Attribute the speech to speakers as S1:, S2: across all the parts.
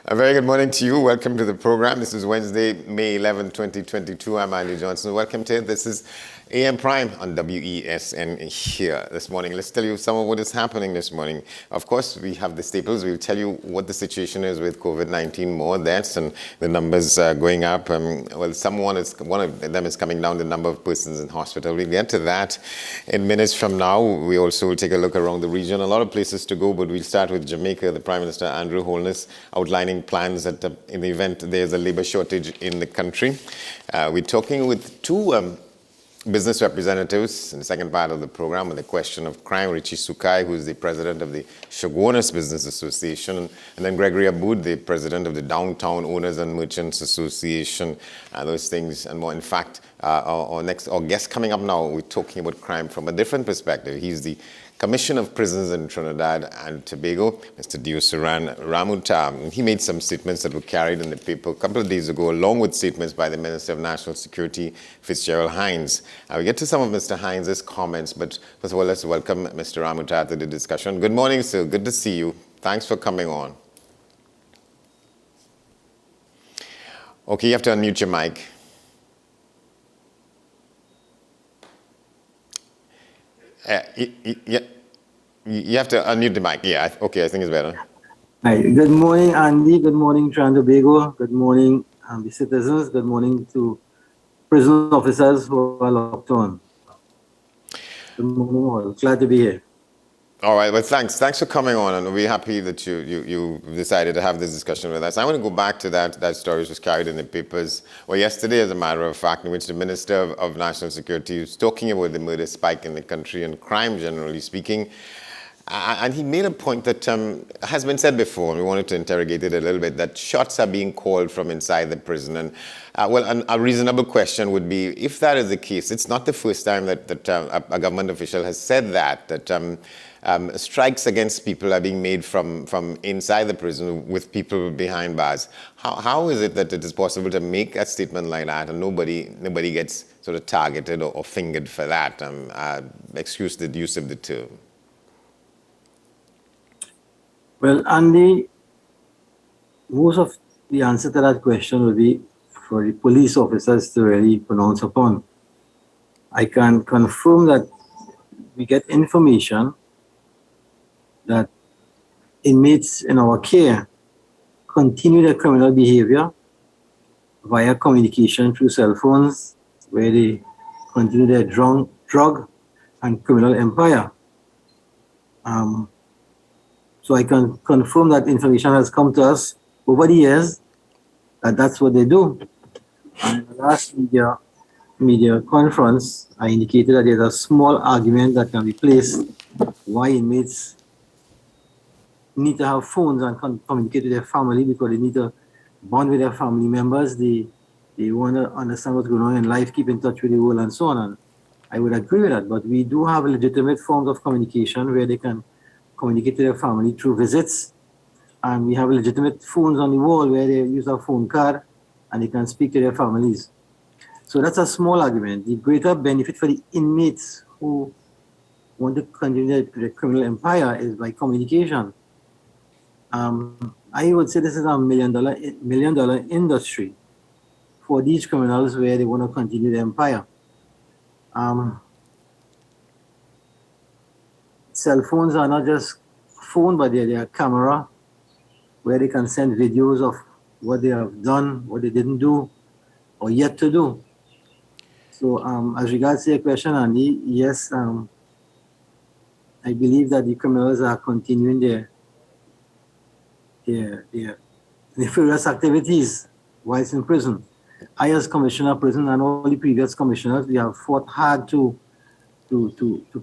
S1: A very good morning to you. Welcome to the program. This is Wednesday, May 11, 2022. I'm Andy Johnson. Welcome to it. This is AM Prime on WESN here this morning. Let's tell you some of what is happening this morning. Of course, we have the staples. We'll tell you what the situation is with COVID-19, more deaths and the numbers going up. One of them is coming down, the number of persons in hospital. We'll get to that in minutes from now. We also will take a look around the region. A lot of places to go, but we'll start with Jamaica. The Prime Minister, Andrew Holness, outlining plans that in the event there's a labor shortage in the country. We're talking with two business representatives in the second part of the program on the question of crime. Richie Sukai, who is the president of the Shogunas Business Association, and then Gregory Aboud, the president of the Downtown Owners and Merchants Association. Those things and more. In fact, our guest coming up now, we're talking about crime from a different perspective. He's the Commissioner of Prisons in Trinidad and Tobago, Mr. Diosuran Ramuta. He made some statements that were carried in the paper a couple of days ago, along with statements by the Minister of National Security, Fitzgerald Hines. We get to some of Mr. Hines' comments, but first of all, let's welcome Mr. Ramuta to the discussion. Good morning, sir. Good to see you. Thanks for coming on. Okay, you have to unmute your mic. You have to unmute the mic. Yeah, okay, I think it's better.
S2: Hi, good morning, Andy. Good morning, Trinidad and Tobago. Good morning, the citizens. Good morning to prison officers who are locked on. Good morning, all. Glad to be here.
S1: All right, well, thanks for coming on, and we're happy that you decided to have this discussion with us. I want to go back to that story which was carried in the papers, well, yesterday, as a matter of fact, in which the Minister of National Security was talking about the murder spike in the country and crime, generally speaking. And he made a point that has been said before, and we wanted to interrogate it a little bit, that shots are being called from inside the prison. And a reasonable question would be, if that is the case, it's not the first time that a government official has said that strikes against people are being made from inside the prison with people behind bars. How is it that it is possible to make a statement like that and nobody gets sort of targeted or fingered for that? Excuse the use of the term.
S2: Well, Andy, most of the answer to that question would be for the police officers to really pronounce upon. I can confirm that we get information that inmates in our care continue their criminal behavior via communication through cell phones, where they continue their drug and criminal empire. So I can confirm that information has come to us over the years that that's what they do. And in the last media conference, I indicated that there's a small argument that can be placed why inmates need to have phones and communicate with their family, because they need to bond with their family members. They want to understand what's going on in life, keep in touch with the world and so on. And I would agree with that, but we do have legitimate forms of communication where they can communicate to their family through visits. And we have legitimate phones on the wall where they use a phone card and they can speak to their families. So that's a small argument. The greater benefit for the inmates who want to continue their criminal empire is by communication. I would say this is a million dollar industry for these criminals where they want to continue their empire. Cell phones are not just phone, but they're a camera where they can send videos of what they have done, what they didn't do, or yet to do. So as regards to your question, Andy, yes, I believe that the criminals are continuing their nefarious activities whilst in prison. I, as Commissioner of Prison, and all the previous commissioners, we have fought hard to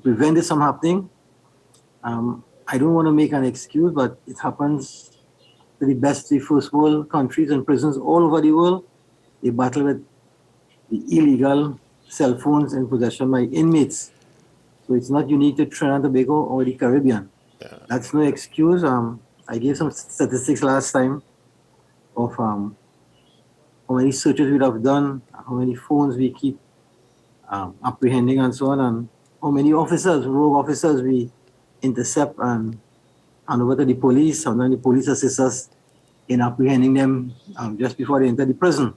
S2: prevent this from happening. I don't want to make an excuse, but it happens to the best of the first world countries and prisons all over the world. They battle with the illegal cell phones in possession by inmates. So it's not unique to Trinidad and Tobago or the Caribbean. Yeah. That's no excuse. I gave some statistics last time of how many searches we have done, how many phones we keep apprehending and so on, and how many rogue officers we intercept and hand over to the police, and then the police assist us in apprehending them just before they enter the prison.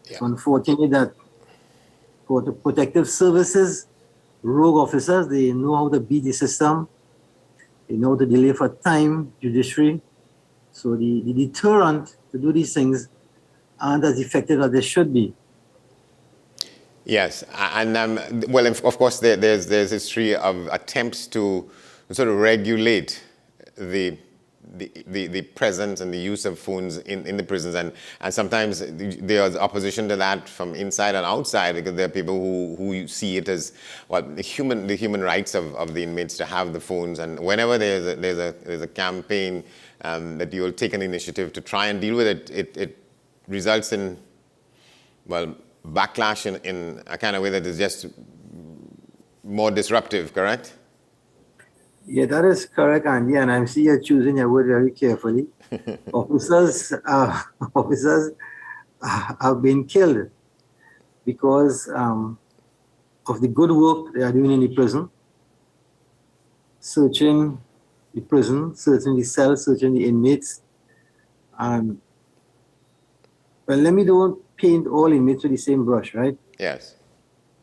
S2: It's
S1: Yeah.
S2: unfortunate that for the protective services, rogue officers, they know how to beat the system, they know how to delay for time, judiciary. So the deterrent to do these things aren't as effective as they should be.
S1: Yes, and well, of course, there's history of attempts to sort of regulate the the presence and the use of phones in the prisons, and sometimes there's opposition to that from inside and outside, because there are people who see it as, well, the human rights of the inmates to have the phones, and whenever there's a campaign that you'll take an initiative to try and deal with it, it results in, well, backlash in a kind of way that is just more disruptive, correct?
S2: Yeah, that is correct, Andy, and I'm seeing you're choosing your word very carefully. Officers, officers have been killed because of the good work they are doing in the prison, searching the prison, searching the cells, searching the inmates. And well, let me don't paint all inmates with the same brush, right?
S1: Yes.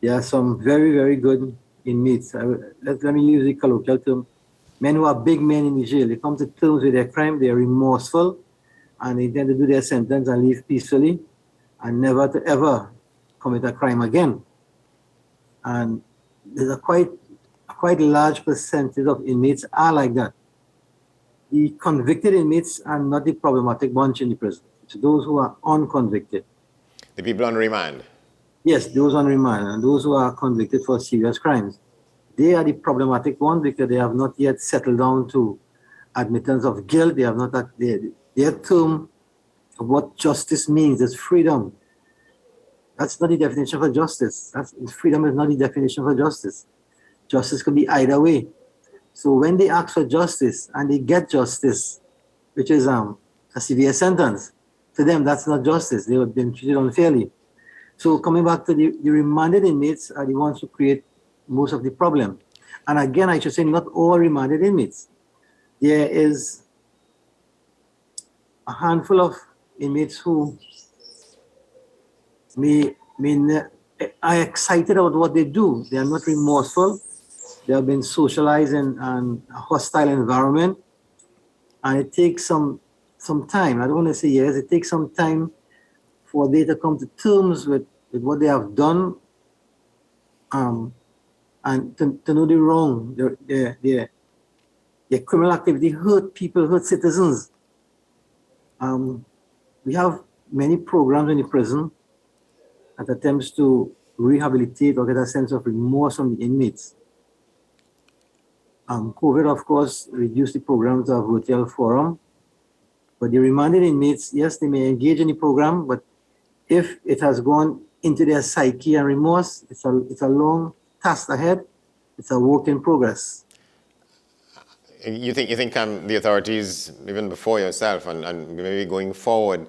S2: There are some very, very good inmates. Let me use the colloquial term. Men who are big men in the jail. They come to terms with their crime, they are remorseful, and they intend to do their sentence and leave peacefully and never to ever commit a crime again. And there's a quite large percentage of inmates are like that. The convicted inmates are not the problematic bunch in the prison. It's those who are unconvicted.
S1: The people on remand.
S2: Yes, those on remand and those who are convicted for serious crimes. They are the problematic ones because they have not yet settled down to admittance of guilt. They have not, their term of what justice means is freedom. That's not the definition for justice. Freedom is not the definition for justice. Justice can be either way. So when they ask for justice and they get justice, which is a severe sentence, to them that's not justice. They have been treated unfairly. So coming back to the remanded inmates are the ones who create most of the problem. And again, I should say not all remanded inmates. There is a handful of inmates who are excited about what they do. They are not remorseful. They have been socialized in a hostile environment. And it takes some time. I don't want to say years. It takes some time for they to come to terms with what they have done, and to know the wrong. Their criminal activity hurt people, hurt citizens. We have many programs in the prison that attempts to rehabilitate or get a sense of remorse from the inmates. COVID, of course, reduced the programs to a virtual forum. But the remanded inmates, yes, they may engage in the program, but if it has gone into their psyche and remorse, it's a long task ahead. It's a work in progress.
S1: You think the authorities, even before yourself and maybe going forward,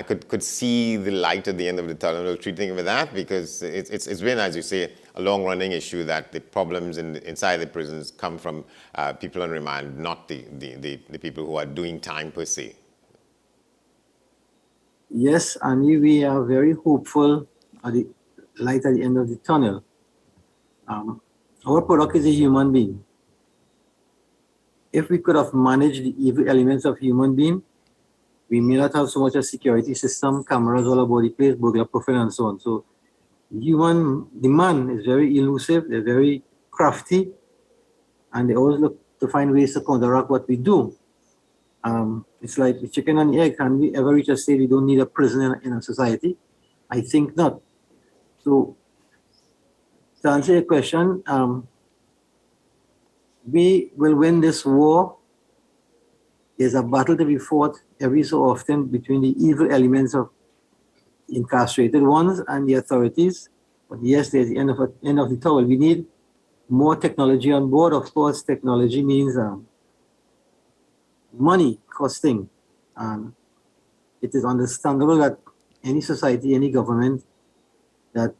S1: could see the light at the end of the tunnel? Treating with that, because it's been, as you say, a long-running issue that the problems inside the prisons come from people on remand, not the people who are doing time per se.
S2: Yes, and we are very hopeful at the light at the end of the tunnel. Our product is a human being. If we could have managed the evil elements of human being, we may not have so much a security system, cameras all over the place, burglar profile, and so on. So the man is very elusive, they're very crafty, and they always look to find ways to counteract what we do. It's like the chicken and the egg. Can we ever reach a state we don't need a prison in a society? I think not. So to answer your question, we will win this war. There's a battle to be fought every so often between the evil elements of the incarcerated ones and the authorities. But yes, there's the end of the tunnel. We need more technology on board. Of course, technology means money costing. It is understandable that any society, any government that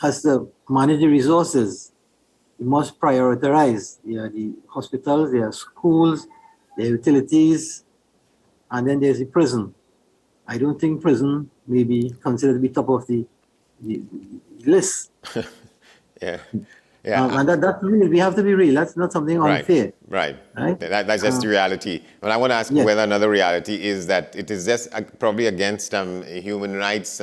S2: has to manage the resources, you must prioritize. There are the hospitals, there are schools, the utilities, and then there's the prison. I don't think prison may be considered to be top of the list.
S1: Yeah. Yeah.
S2: And that's real. We have to be real. That's not something
S1: Right,
S2: unfair,
S1: right.
S2: right?
S1: That's just the reality. But I want to ask
S2: Yes.
S1: whether another reality is that it is just probably against human rights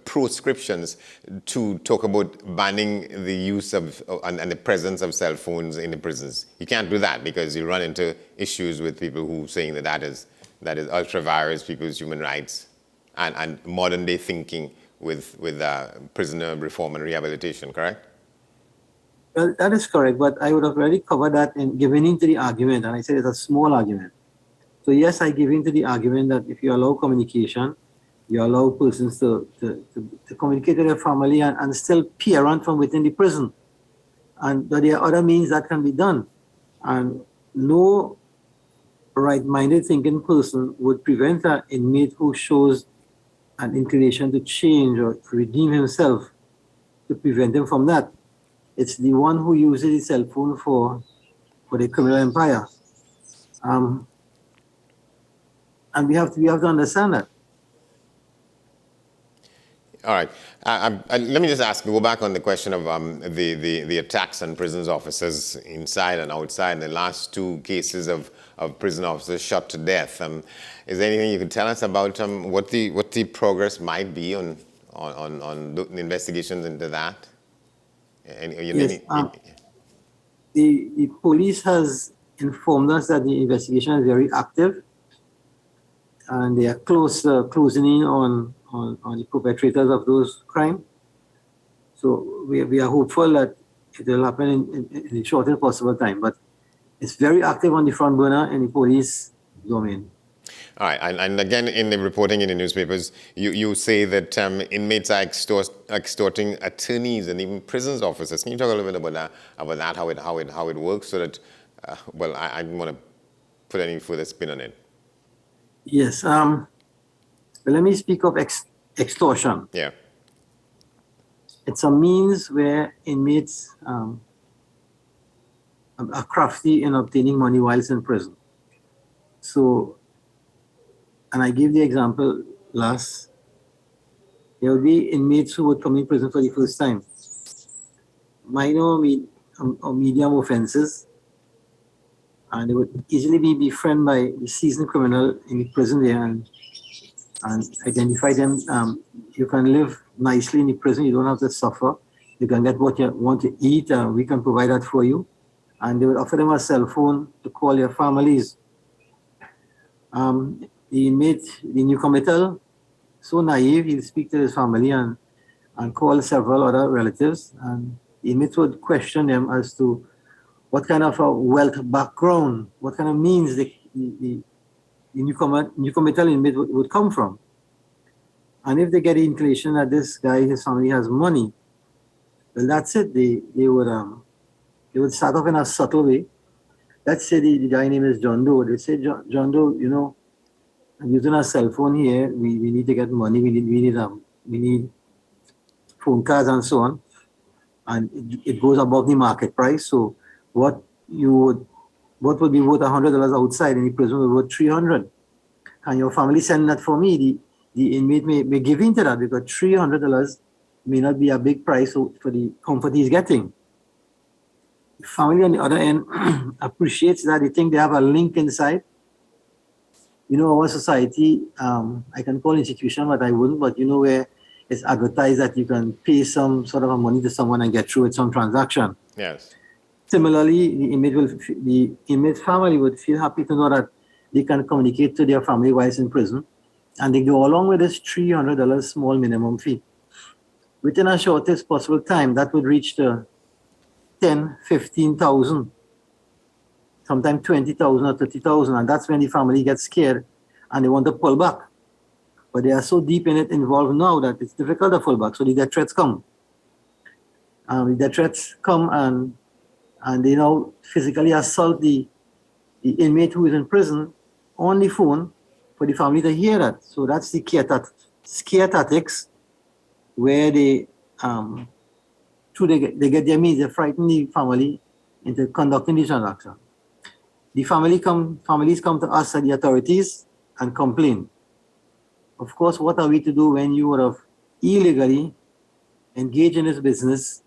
S1: proscriptions to talk about banning the use of and the presence of cell phones in the prisons. You can't do that because you run into issues with people who saying that is ultra vires people's human rights and modern day thinking with prisoner reform and rehabilitation. Correct?
S2: Well, that is correct, but I would have already covered that in giving into the argument, and I said it's a small argument. So yes, I give into the argument that if you allow communication, you allow persons to communicate with their family and still parent from within the prison. And there are other means that can be done. And no right-minded thinking person would prevent an inmate who shows an inclination to change or to redeem himself to prevent him from that. It's the one who uses his cell phone for the criminal empire. And we have to understand that.
S1: All right. Let me just go back on the question of the attacks on prisons officers inside and outside. The last two cases of prison officers shot to death. Is there anything you can tell us about what the progress might be on the investigations into that?
S2: Yes. The police has informed us that the investigation is very active, and they are closing in on the perpetrators of those crimes. So we are hopeful that it will happen in the shortest possible time. But it's very active on the front burner in the police domain.
S1: All right, and again, in the reporting in the newspapers, you say that inmates are extorting attorneys and even prisons officers. Can you talk a little bit about that, how it works, so that I don't want to put any further spin on it.
S2: Yes. Let me speak of extortion.
S1: Yeah.
S2: It's a means where inmates are crafty in obtaining money whilst in prison. So, and I gave the example last, there would be inmates who would come in prison for the first time. Minor or medium offenses, and they would easily be befriended by the seasoned criminal in the prison there and identify them. You can live nicely in the prison, you don't have to suffer. You can get what you want to eat, we can provide that for you. And they would offer them a cell phone to call their families. The inmate, the new committal, so naive, he'll speak to his family and call several other relatives. And the inmates would question them as to what kind of a wealth background, what kind of means the new committal inmate would come from. And if they get the inclination that this guy, his family has money, well, that's it. They would start off in a subtle way. Let's say the guy name is John Doe. They say, John Doe, you know, I'm using a cell phone here. We need to get money. We need phone cards and so on. And it goes above the market price. So what would be worth $100 outside in the prison would be worth $300. And your family send that for me. The inmate may give in to that because $300 may not be a big price for the comfort he's getting. The family on the other end appreciates that. They think they have a link inside. You know, our society, I can call institution, but I wouldn't, but you know where it's advertised that you can pay some sort of a money to someone and get through with some transaction.
S1: Yes.
S2: Similarly, the inmate family would feel happy to know that they can communicate to their family whilst in prison, and they go along with this $300 small minimum fee. Within a shortest possible time, that would reach to 10, 15,000, sometimes 20,000 or 30,000, and that's when the family gets scared and they want to pull back. But they are so deep in it involved now that it's difficult to pull back. So the death threats come. The death threats come and they now physically assault the inmate who is in prison on the phone for the family to hear that. So that's the scare tactics where they get their means, they frighten the family into conducting the transaction. the families come to us and the authorities and complain. Of course, what are we to do when you would have illegally engaged in this business,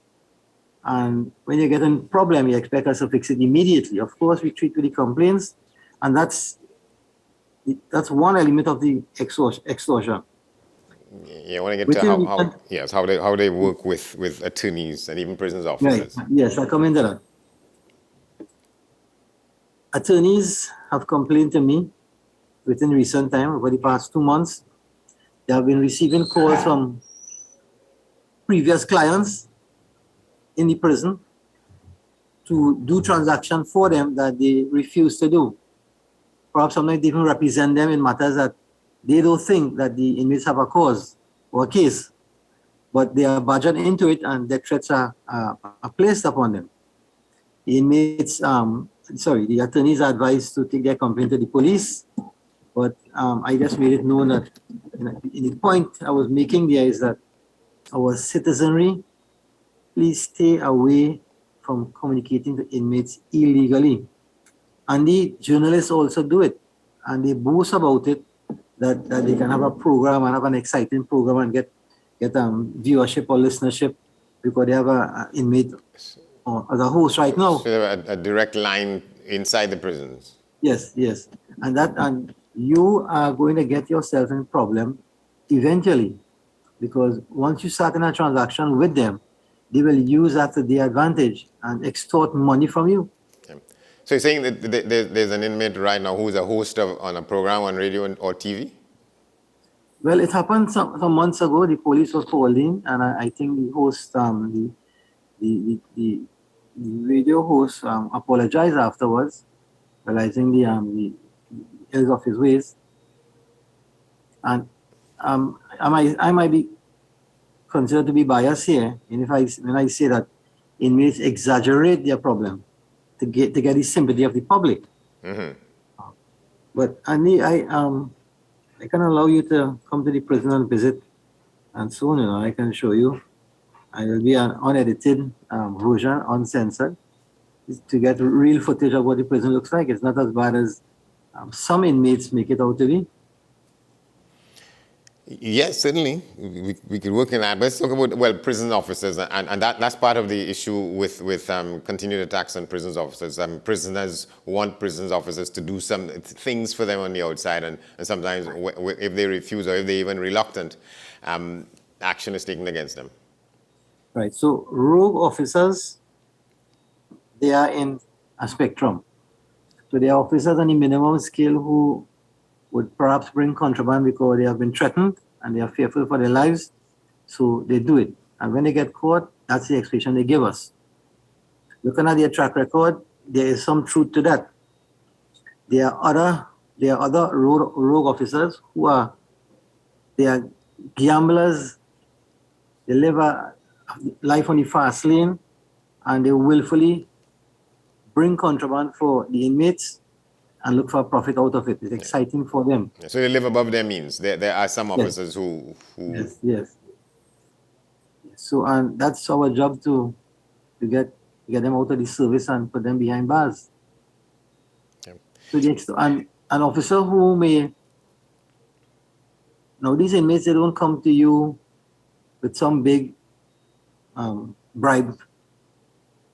S2: and when you get a problem, you expect us to fix it immediately? Of course, we treat with the complaints, and that's one element of the extortion.
S1: Yeah, I want to get to how they work with attorneys and even prisons officers.
S2: Right. Yes, I come into that. Attorneys have complained to me within recent time, over the past 2 months. They have been receiving calls from previous clients in the prison to do transactions for them that they refuse to do. Perhaps sometimes they even represent them in matters that they don't think that the inmates have a cause or a case, but they are budgeted into it and the threats are placed upon them. The inmates, the attorneys are advised to take their complaint to the police, but I just made it known that the point I was making there is that our citizenry, please stay away from communicating to inmates illegally. And the journalists also do it, and they boast about it, that they can have a program and have an exciting program and get viewership or listenership because they have an inmate as a host right now.
S1: So they have a direct line inside the prisons.
S2: Yes, and you are going to get yourself in a problem eventually, because once you start in a transaction with them, they will use that to their advantage and extort money from you.
S1: Okay. So you're saying that there's an inmate right now who's a host on a program on radio or TV?
S2: Well, it happened some months ago. The police was called in, and I think the host, the radio host, apologized afterwards, realizing the ills of his ways. And I might be considered to be biased here, and when I say that inmates exaggerate their problem to get the sympathy of the public.
S1: Mm-hmm.
S2: But I can allow you to come to the prison and visit, and so on. I can show you. It will be an unedited version, uncensored, to get real footage of what the prison looks like. It's not as bad as some inmates make it out to be.
S1: Yes, certainly. We could work in that. But let's talk about prison officers, and that's part of the issue with continued attacks on prisons officers. Prisoners want prison officers to do some things for them on the outside, and sometimes if they refuse or if they're even reluctant, action is taken against them.
S2: Right. So rogue officers, they are in a spectrum. So they are officers on the minimum scale who would perhaps bring contraband because they have been threatened and they are fearful for their lives. So they do it. And when they get caught, that's the explanation they give us. Looking at their track record, there is some truth to that. There are other rogue officers who are gamblers. They live a life on the fast lane, and they willfully bring contraband for the inmates and look for profit out of it. It's exciting for them.
S1: So they live above their means. There are some officers who...
S2: Yes. So, and that's our job to get them out of the service and put them behind bars.
S1: Okay.
S2: So an officer who may... Now, these inmates, they don't come to you with some big bribe,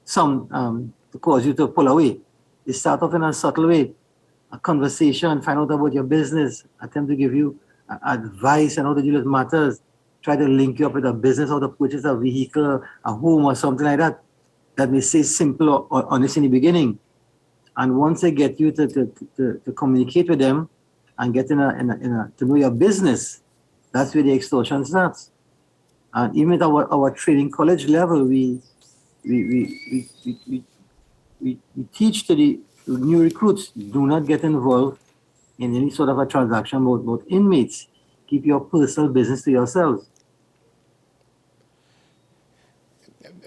S2: to cause you to pull away. They start off in a subtle way, a conversation, find out about your business, attempt to give you advice on how to deal with matters, try to link you up with a business or to purchase a vehicle, a home or something like that. That may say simple or honest in the beginning. And once they get you to communicate with them and get to know your business, that's where the extortion starts. And even at our training college level, we teach to the new recruits, do not get involved in any sort of a transaction with inmates. Keep your personal business to yourselves.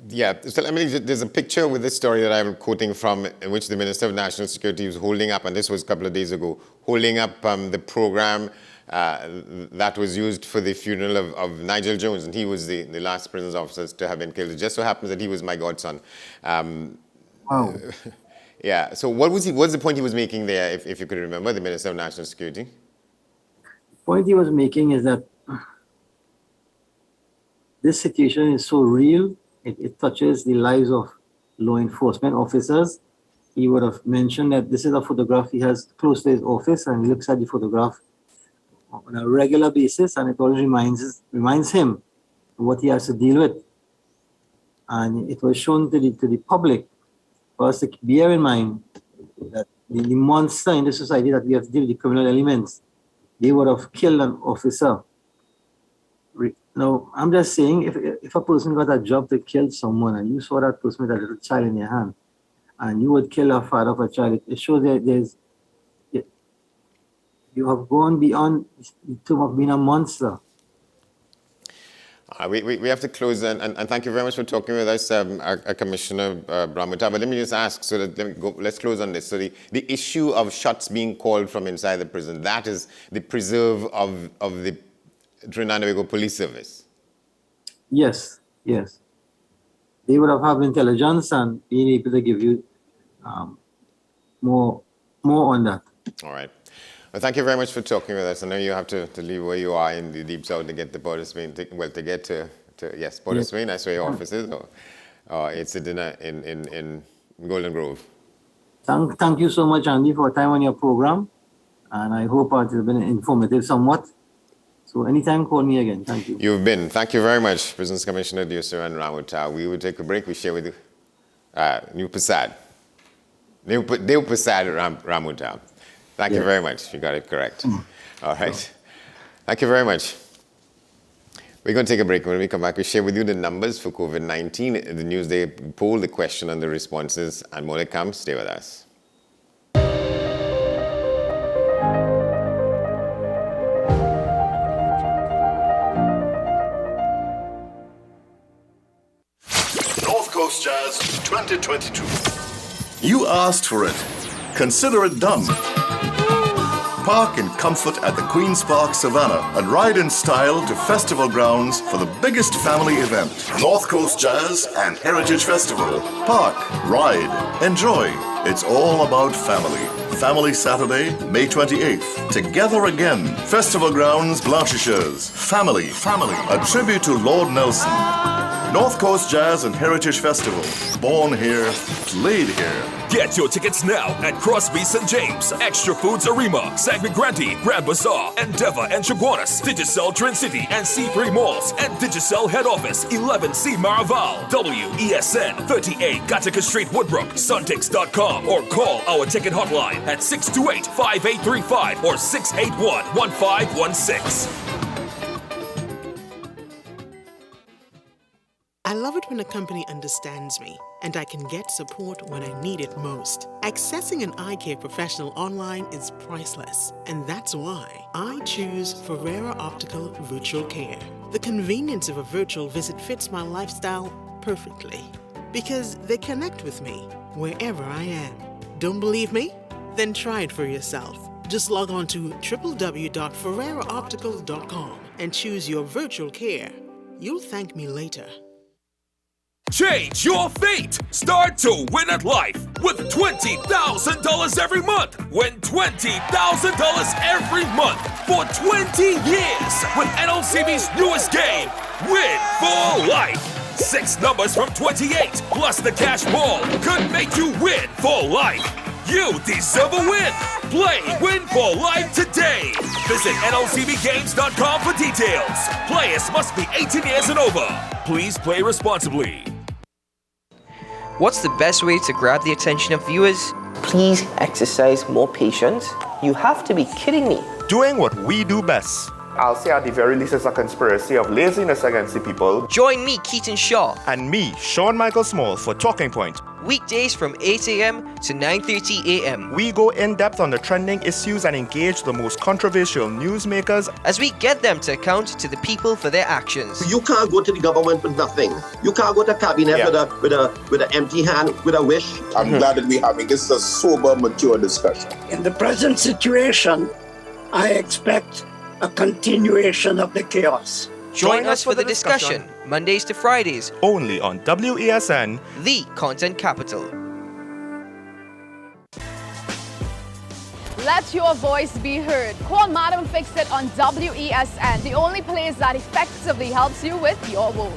S1: Yeah, so there's a picture with this story that I'm quoting from, in which the Minister of National Security was holding up, and this was a couple of days ago, holding up the program that was used for the funeral of Nigel Jones, and he was the last prison officer to have been killed. It just so happens that he was my godson.
S2: Wow.
S1: Yeah. So what's the point he was making there, if you could remember, the Minister of National Security?
S2: The point he was making is that this situation is so real, it touches the lives of law enforcement officers. He would have mentioned that this is a photograph he has close to his office, and he looks at the photograph on a regular basis, and it always reminds him what he has to deal with. And it was shown to the public for us to bear in mind that the monster in the society that we have to deal with, the criminal elements, they would have killed an officer. Now, I'm just saying, if a person got a job to kill someone and you saw that person with a little child in your hand, and you would kill a father of a child, it shows that you have gone beyond the term of being a monster.
S1: We have to close, and thank you very much for talking with us, Commissioner Bramuta. But let me just ask, so that let's close on this. So the issue of shots being called from inside the prison, that is the preserve of the Trinidad and Tobago Police Service?
S2: Yes. They would have intelligence and being able to give you more on that.
S1: All right. Well, thank you very much for talking with us. I know you have to leave where you are in the deep south to get to Port of Spain. To get to Port of Spain, that's where your office is, or it's a dinner in Golden Grove.
S2: Thank you so much, Andy, for your time on your program, and I hope it has been informative somewhat. So anytime, call me again. Thank you.
S1: You've been. Thank you very much, Prisons Commissioner Diosaran Ramuta. We will take a break. We share with you New Prasad Ramuta. Thank you very much. You got it correct. All right. Thank you very much. We're going to take a break. When we come back, we share with you the numbers for COVID-19, the Newsday poll, the question and the responses, and more to come. Stay with us.
S3: North Coast Jazz 2022. You asked for it. Consider it done. Park in comfort at the Queen's Park Savannah and ride in style to festival grounds for the biggest family event. North Coast Jazz and Heritage Festival. Park, ride, enjoy. It's all about family. Family Saturday, May 28th. Together again. Festival grounds, Blanchishers. Family. A tribute to Lord Nelson. North Coast Jazz and Heritage Festival. Born here, played here.
S4: Get your tickets now at Crosby St. James, Extra Foods Arima, Sagre Grande, Grand Bazaar, Endeavour and Chaguanas, Digicel Trin City and C3 Malls, and Digicel Head Office, 11C Maraval, WESN, 38 Gattaca Street, Woodbrook, Suntix.com, or call our ticket hotline at 628-5835 or 681-1516.
S5: I love it when a company understands me and I can get support when I need it most. Accessing an eye care professional online is priceless, and that's why I choose Ferreira Optical Virtual Care. The convenience of a virtual visit fits my lifestyle perfectly because they connect with me wherever I am. Don't believe me? Then try it for yourself. Just log on to www.ferreiraoptical.com and choose your virtual care. You'll thank me later.
S4: Change your fate! Start to win at life with $20,000 every month. Win $20,000 every month for 20 years with NLCB's newest game, Win for Life. 6 numbers from 28 plus the cash ball could make you win for life. You deserve a win. Play Win for Life today. Visit NLCBGames.com for details. Players must be 18 years and over. Please play responsibly.
S6: What's the best way to grab the attention of viewers?
S7: Please exercise more patience. You have to be kidding me.
S8: Doing what we do best.
S9: I'll say at the very least it's a conspiracy of laziness against the people.
S6: Join me, Keaton Shaw.
S8: And me, Sean Michael Small, for Talking Point.
S6: Weekdays from 8 a.m. to 9:30 a.m.
S8: We go in-depth on the trending issues and engage the most controversial newsmakers
S6: as we get them to account to the people for their actions.
S10: You can't go to the government with nothing. You can't go to cabinet with an empty hand, with a wish.
S11: I'm glad that we're having this a sober, mature discussion.
S12: In the present situation, I expect a continuation of the chaos.
S6: Join us for the discussion, Mondays to Fridays,
S8: only on WESN,
S6: the Content Capital.
S13: Let your voice be heard. Call Madam Fix It on WESN, the only place that effectively helps you with your woes.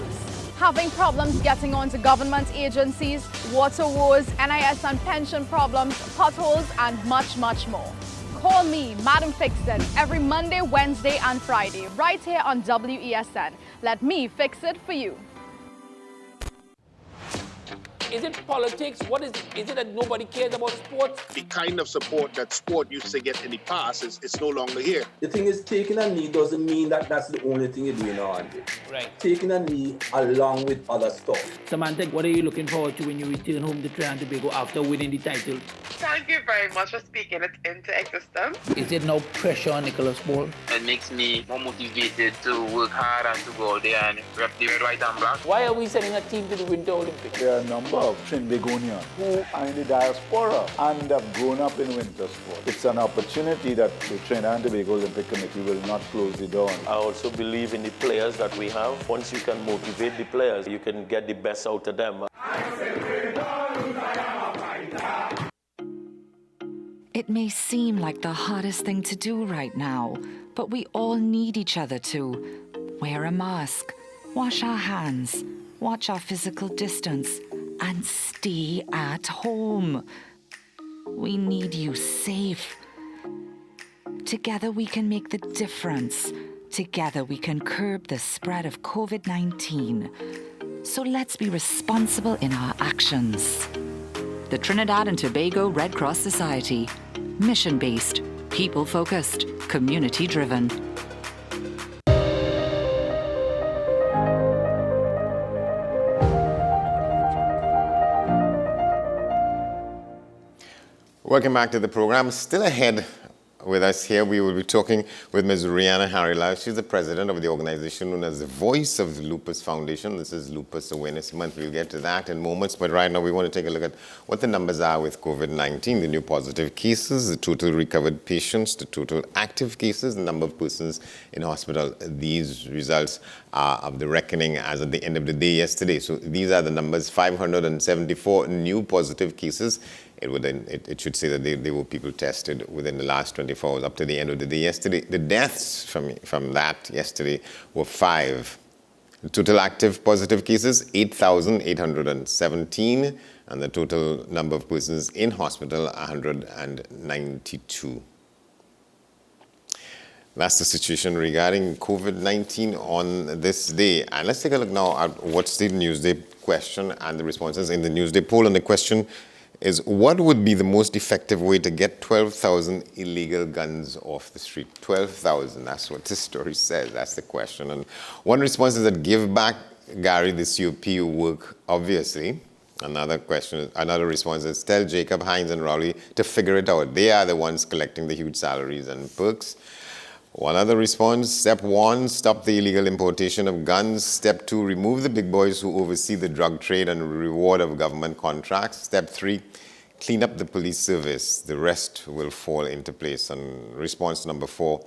S13: Having problems getting onto government agencies, water woes, NIS and pension problems, potholes, and much, much more. Call me, Madam Fix It, every Monday, Wednesday, and Friday, right here on WESN. Let me fix it for you.
S14: Is it politics? What is it? Is it that nobody cares about sports?
S11: The kind of support that sport used to get in the past is no longer here.
S15: The thing is, taking a knee doesn't mean that that's the only thing you're doing on it.
S14: Right.
S15: Taking a knee along with other stuff.
S16: Samantha, what are you looking forward to when you return home to Trinidad and Tobago after winning the title?
S17: Thank you very much for speaking it into existence.
S16: Is it no pressure on Nicholas Ball?
S18: It makes me more motivated to work hard and to go out there and rep the red, white and black.
S14: Why are we sending a team to the Winter Olympics?
S19: There are a number of Trinbagonians who are in the diaspora and have grown up in winter sport. It's an opportunity that the Trinidad and Tobago Olympic Committee will not close the door on.
S20: I also believe in the players that we have. Once you can motivate the players, you can get the best out of them.
S21: It may seem like the hardest thing to do right now, but we all need each other to wear a mask, wash our hands, watch our physical distance, and stay at home. We need you safe. Together we can make the difference. Together we can curb the spread of COVID-19. So let's be responsible in our actions. The Trinidad and Tobago Red Cross Society. Mission-based, people-focused, community-driven.
S1: Welcome back to the program. Still ahead with us here, we will be talking with Ms. Rihanna Harilal. She's the president of the organization known as the Voice of the Lupus Foundation. This is Lupus Awareness Month. We'll get to that in moments, but right now we want to take a look at what the numbers are with COVID-19, the new positive cases, the total recovered patients, the total active cases, the number of persons in hospital. These results are of the reckoning as at the end of the day yesterday. So these are the numbers: 574 new positive cases. It should say that there were people tested within the last 24 hours up to the end of the day yesterday. The deaths from that yesterday were 5. The total active positive cases, 8,817, and the total number of persons in hospital, 192. That's the situation regarding COVID-19 on this day. And let's take a look now at what's the Newsday question and the responses in the Newsday poll. And the question is, what would be the most effective way to get 12,000 illegal guns off the street? 12,000, that's what this story says. That's the question. And one response is that give back, Gary, the COP work, obviously. Another response is tell Jacob, Hines, and Rowley to figure it out. They are the ones collecting the huge salaries and perks. One other response, step 1, stop the illegal importation of guns. Step 2, remove the big boys who oversee the drug trade and reward of government contracts. Step 3, clean up the police service. The rest will fall into place. And response number 4,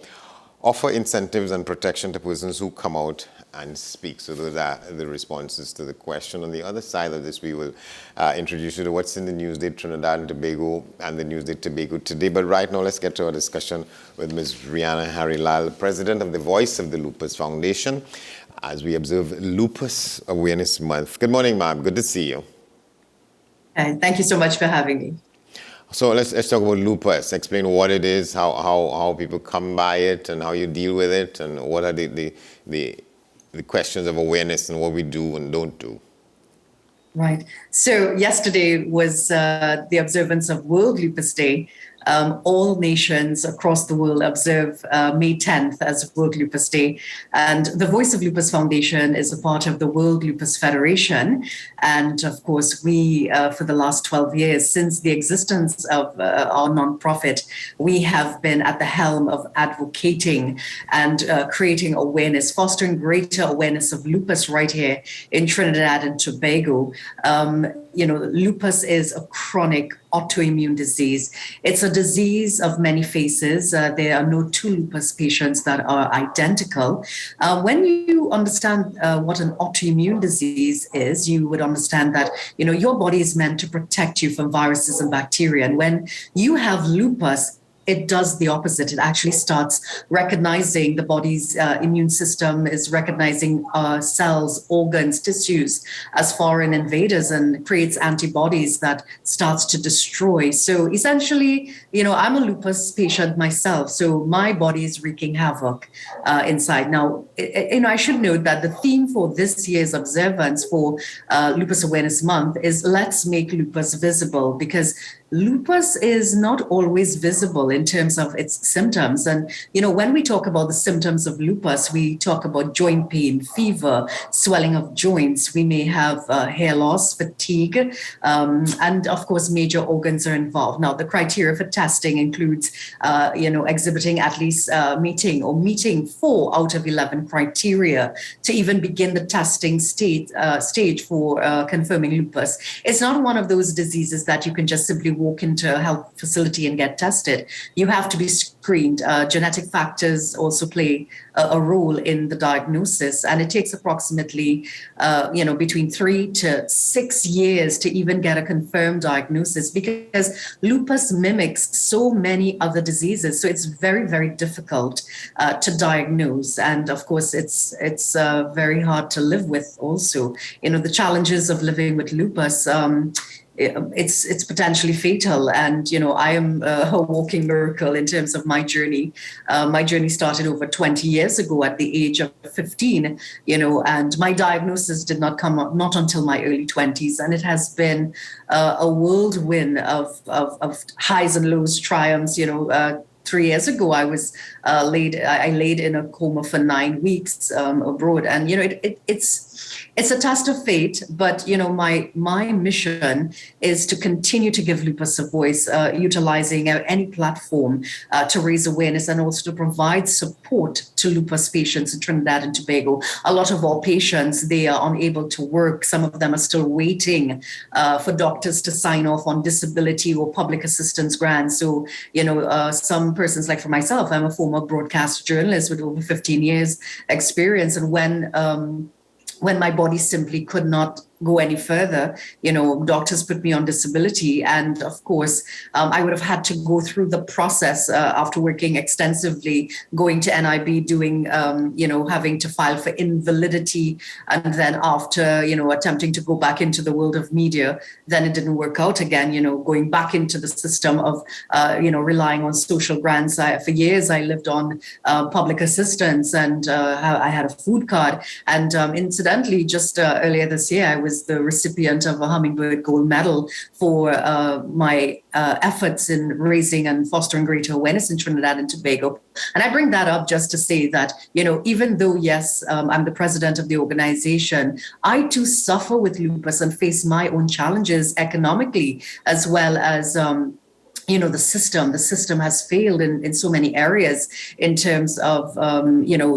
S1: offer incentives and protection to persons who come out and speak. So those are the responses to the question. On the other side of this, we will introduce you to what's in the Newsday Trinidad and Tobago and the Newsday Tobago today. But right now, let's get to our discussion with Ms. Rihanna Harilal, president of the Voice of the Lupus Foundation, as we observe Lupus Awareness Month. Good morning, ma'am. Good to see you.
S22: Thank you so much for having me.
S1: So let's talk about lupus. Explain what it is, how people come by it, and how you deal with it, and what are the questions of awareness and what we do and don't do.
S22: Right. So yesterday was the observance of World Lupus Day. All nations across the world observe May 10th as World Lupus Day. And the Voice of Lupus Foundation is a part of the World Lupus Federation. And of course, we, for the last 12 years, since the existence of our nonprofit, we have been at the helm of advocating and creating awareness, fostering greater awareness of lupus right here in Trinidad and Tobago. Lupus is a chronic autoimmune disease. It's a disease of many faces. There are no two lupus patients that are identical. When you understand what an autoimmune disease is, you would understand that, your body is meant to protect you from viruses and bacteria. And when you have lupus, it does the opposite. It actually starts recognizing the body's immune system is recognizing cells, organs, tissues as foreign invaders and creates antibodies that starts to destroy. So essentially, I'm a lupus patient myself, so my body is wreaking havoc inside. Now, I should note that the theme for this year's observance for Lupus Awareness Month is Let's Make Lupus Visible, because lupus is not always visible in terms of its symptoms. And, when we talk about the symptoms of lupus, we talk about joint pain, fever, swelling of joints. We may have hair loss, fatigue, and of course, major organs are involved. Now, the criteria for testing includes, exhibiting at least meeting 4 out of 11 criteria to even begin the testing stage for confirming lupus. It's not one of those diseases that you can just simply walk into a health facility and get tested. You have to be screened. Genetic factors also play a role in the diagnosis, and it takes approximately, between 3 to 6 years to even get a confirmed diagnosis, because lupus mimics so many other diseases. So it's very, very difficult to diagnose, and of course, it's very hard to live with. Also, the challenges of living with lupus. It's potentially fatal, and I am a walking miracle in terms of my journey. My journey started over 20 years ago at the age of 15, and my diagnosis did not come up not until my early 20s, and it has been a whirlwind of highs and lows, triumphs. 3 years ago, I was laid in a coma for 9 weeks abroad, and it's a test of fate. But my mission is to continue to give lupus a voice, utilizing any platform to raise awareness and also to provide support to lupus patients in Trinidad and Tobago. A lot of our patients, they are unable to work. Some of them are still waiting for doctors to sign off on disability or public assistance grants. So some persons, like for myself, I'm a former broadcast journalist with over 15 years experience, and when my body simply could not go any further, doctors put me on disability. And of course, I would have had to go through the process after working extensively, going to NIB, doing, having to file for invalidity. And then after, attempting to go back into the world of media, then it didn't work out again, going back into the system of, relying on social grants. For years, I lived on public assistance, and I had a food card. And incidentally, just earlier this year, I was the recipient of a Hummingbird Gold Medal for my efforts in raising and fostering greater awareness in Trinidad and Tobago. And I bring that up just to say that, even though, yes, I'm the president of the organization, I too suffer with lupus and face my own challenges economically, as well as the system has failed in so many areas in terms of,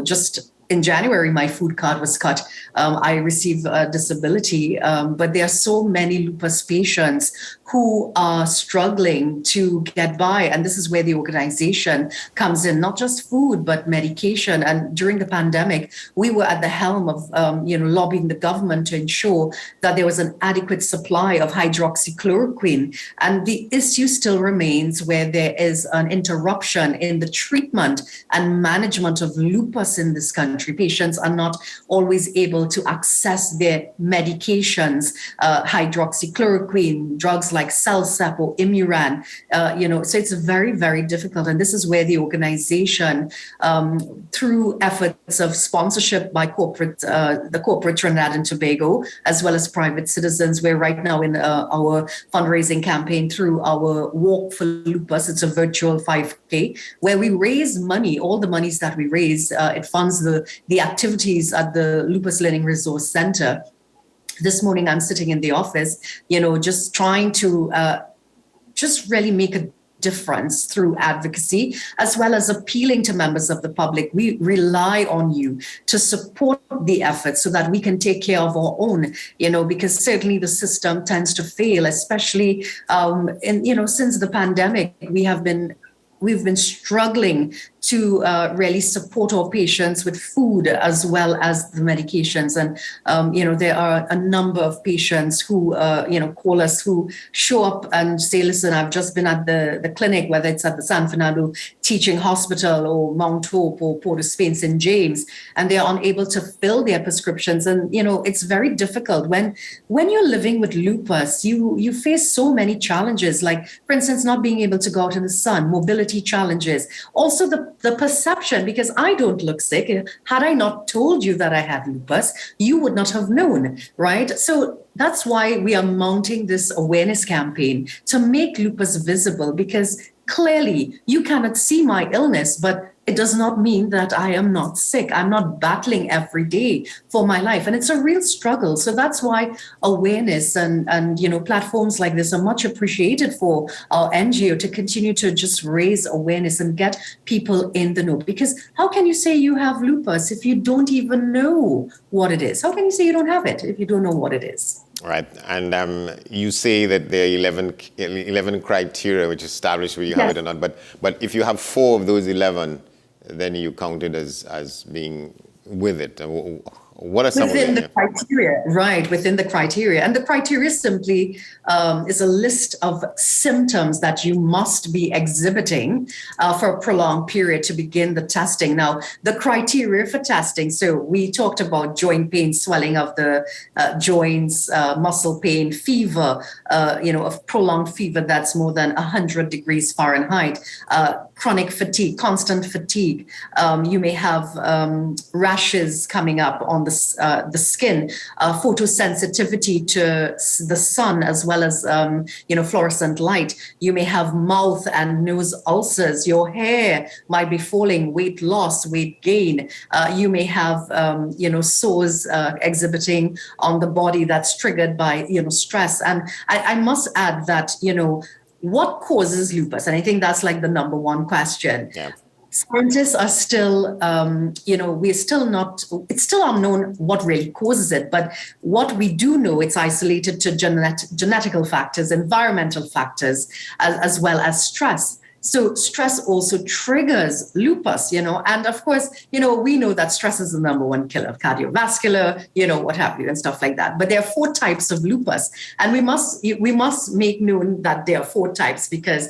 S22: just in January, my food card was cut. I receive a disability, but there are so many lupus patients who are struggling to get by. And this is where the organization comes in, not just food, but medication. And during the pandemic, we were at the helm of, lobbying the government to ensure that there was an adequate supply of hydroxychloroquine. And the issue still remains where there is an interruption in the treatment and management of lupus in this country. Patients are not always able to access their medications, hydroxychloroquine, drugs like Celsep or Imuran, so it's very, very difficult. And this is where the organization, through efforts of sponsorship by the corporate Trinidad and Tobago, as well as private citizens, we're right now in our fundraising campaign through our Walk for Lupus. It's a virtual 5K where we raise money. All the monies that we raise, it funds the activities at the Lupus Learning Resource Center. This morning, I'm sitting in the office, just trying to just really make a difference through advocacy, as well as appealing to members of the public. We rely on you to support the efforts so that we can take care of our own, because certainly the system tends to fail, especially, since the pandemic, we've been struggling to really support our patients with food as well as the medications. And, there are a number of patients who, call us, who show up and say, listen, I've just been at the clinic, whether it's at the San Fernando Teaching Hospital or Mount Hope or Port of Spain, St. James, and they're unable to fill their prescriptions. And, it's very difficult. When you're living with lupus, you face so many challenges, like, for instance, not being able to go out in the sun, mobility challenges, also the perception, because I don't look sick. Had I not told you that I had lupus, you would not have known, right? So that's why we are mounting this awareness campaign to make lupus visible, because clearly you cannot see my illness, but it does not mean that I am not sick. I'm not battling every day for my life. And it's a real struggle. So that's why awareness and platforms like this are much appreciated for our NGO to continue to just raise awareness and get people in the know. Because how can you say you have lupus if you don't even know what it is? How can you say you don't have it if you don't know what it is?
S1: Right. And you say that there are 11 criteria which establish whether you have it or not. But if you have 4 of those 11, then you count it as being with it. What are some
S22: within
S1: of them?
S22: The criteria, right, within the criteria. And the criteria simply is a list of symptoms that you must be exhibiting for a prolonged period to begin the testing. Now, the criteria for testing, so we talked about joint pain, swelling of the joints, muscle pain, fever, of prolonged fever that's more than 100 degrees Fahrenheit, chronic fatigue, constant fatigue. You may have rashes coming up on the skin, photosensitivity to the sun as well as fluorescent light. You may have mouth and nose ulcers. Your hair might be falling, weight loss, weight gain. You may have sores exhibiting on the body that's triggered by stress. And I must add that what causes lupus, and I think that's like the number one question.
S1: Yeah.
S22: Scientists are still, it's still unknown what really causes it. But what we do know, it's isolated to genetical factors, environmental factors, as well as stress. So stress also triggers lupus, and of course, we know that stress is the number one killer of cardiovascular, what have you, and stuff like that. But there are 4 types of lupus, and we must make known that there are 4 types, because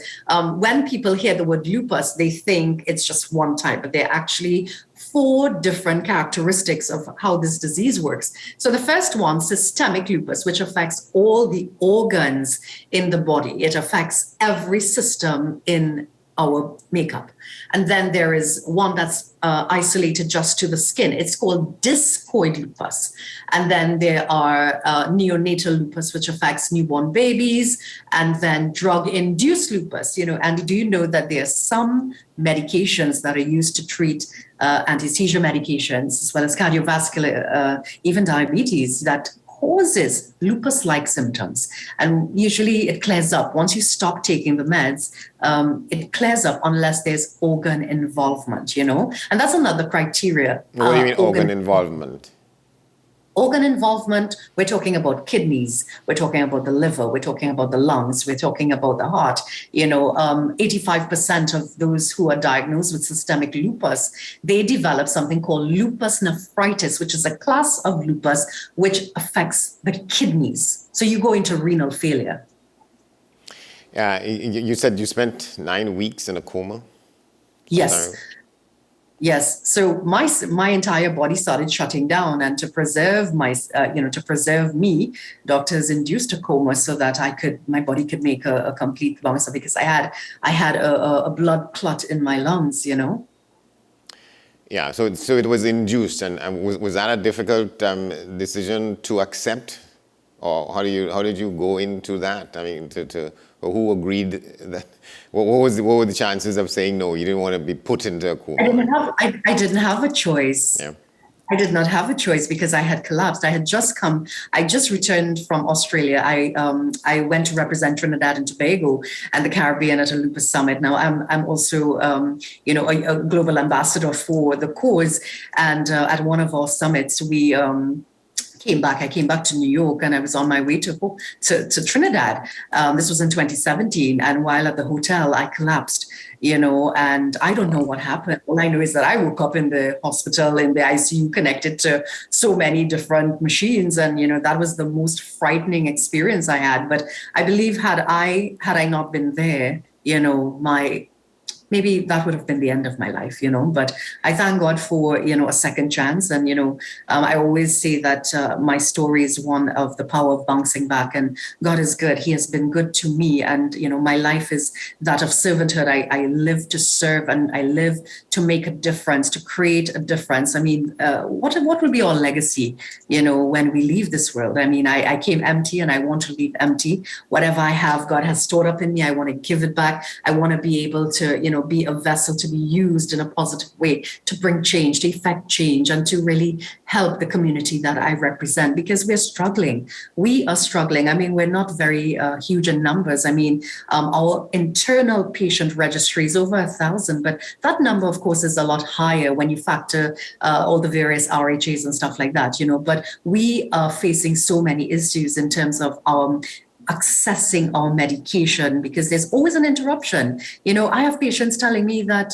S22: when people hear the word lupus, they think it's just one type, but there are actually 4 different characteristics of how this disease works. So the first one, systemic lupus, which affects all the organs in the body. It affects every system in our makeup. And then there is one that's isolated just to the skin. It's called discoid lupus. And then there are neonatal lupus, which affects newborn babies, and then drug-induced lupus. And do you know that there are some medications that are used to treat anti-seizure medications, as well as cardiovascular, even diabetes, that causes lupus-like symptoms. And usually it clears up. Once you stop taking the meds, it clears up unless there's organ involvement, And that's another criteria.
S1: What do you mean organ involvement?
S22: Organ involvement, we're talking about kidneys, we're talking about the liver, we're talking about the lungs, we're talking about the heart. 85% of those who are diagnosed with systemic lupus, they develop something called lupus nephritis, which is a class of lupus which affects the kidneys. So you go into renal failure.
S1: Yeah, you said you spent 9 weeks in a coma?
S22: Yes. Yes. So my entire body started shutting down, and to preserve me, doctors induced a coma so that my body could make a complete lung, because I had a blood clot in my lungs,
S1: Yeah. So it was induced, and was that a difficult decision to accept, or how did you go into that? I mean, who agreed that? What were the chances of saying no? You didn't want to be put into a coma.
S22: I didn't have a choice.
S1: Yeah.
S22: I did not have a choice because I had collapsed. I just returned from Australia. I went to represent Trinidad and Tobago and the Caribbean at a lupus summit. Now I'm also a global ambassador for the cause, and at one of our summits we I came back to New York, and I was on my way to Trinidad. This was in 2017. And while at the hotel, I collapsed, and I don't know what happened. All I know is that I woke up in the hospital, in the ICU, connected to so many different machines. And, that was the most frightening experience I had. But I believe had I not been there, maybe that would have been the end of my life, but I thank God for, a second chance. And, I always say that my story is one of the power of bouncing back, and God is good. He has been good to me. And, my life is that of servanthood. I live to serve, and I live to make a difference, to create a difference. I mean, what will be our legacy, when we leave this world? I mean, I came empty, and I want to leave empty. Whatever I have, God has stored up in me. I want to give it back. I want to be able to, be a vessel to be used in a positive way to bring change, to effect change, and to really help the community that I represent, because we're struggling. We are struggling. I mean, we're not very huge in numbers. I mean, our internal patient registry is over 1,000, but that number, of course, is a lot higher when you factor all the various RHAs and stuff like that, but we are facing so many issues in terms of accessing our medication, because there's always an interruption. I have patients telling me that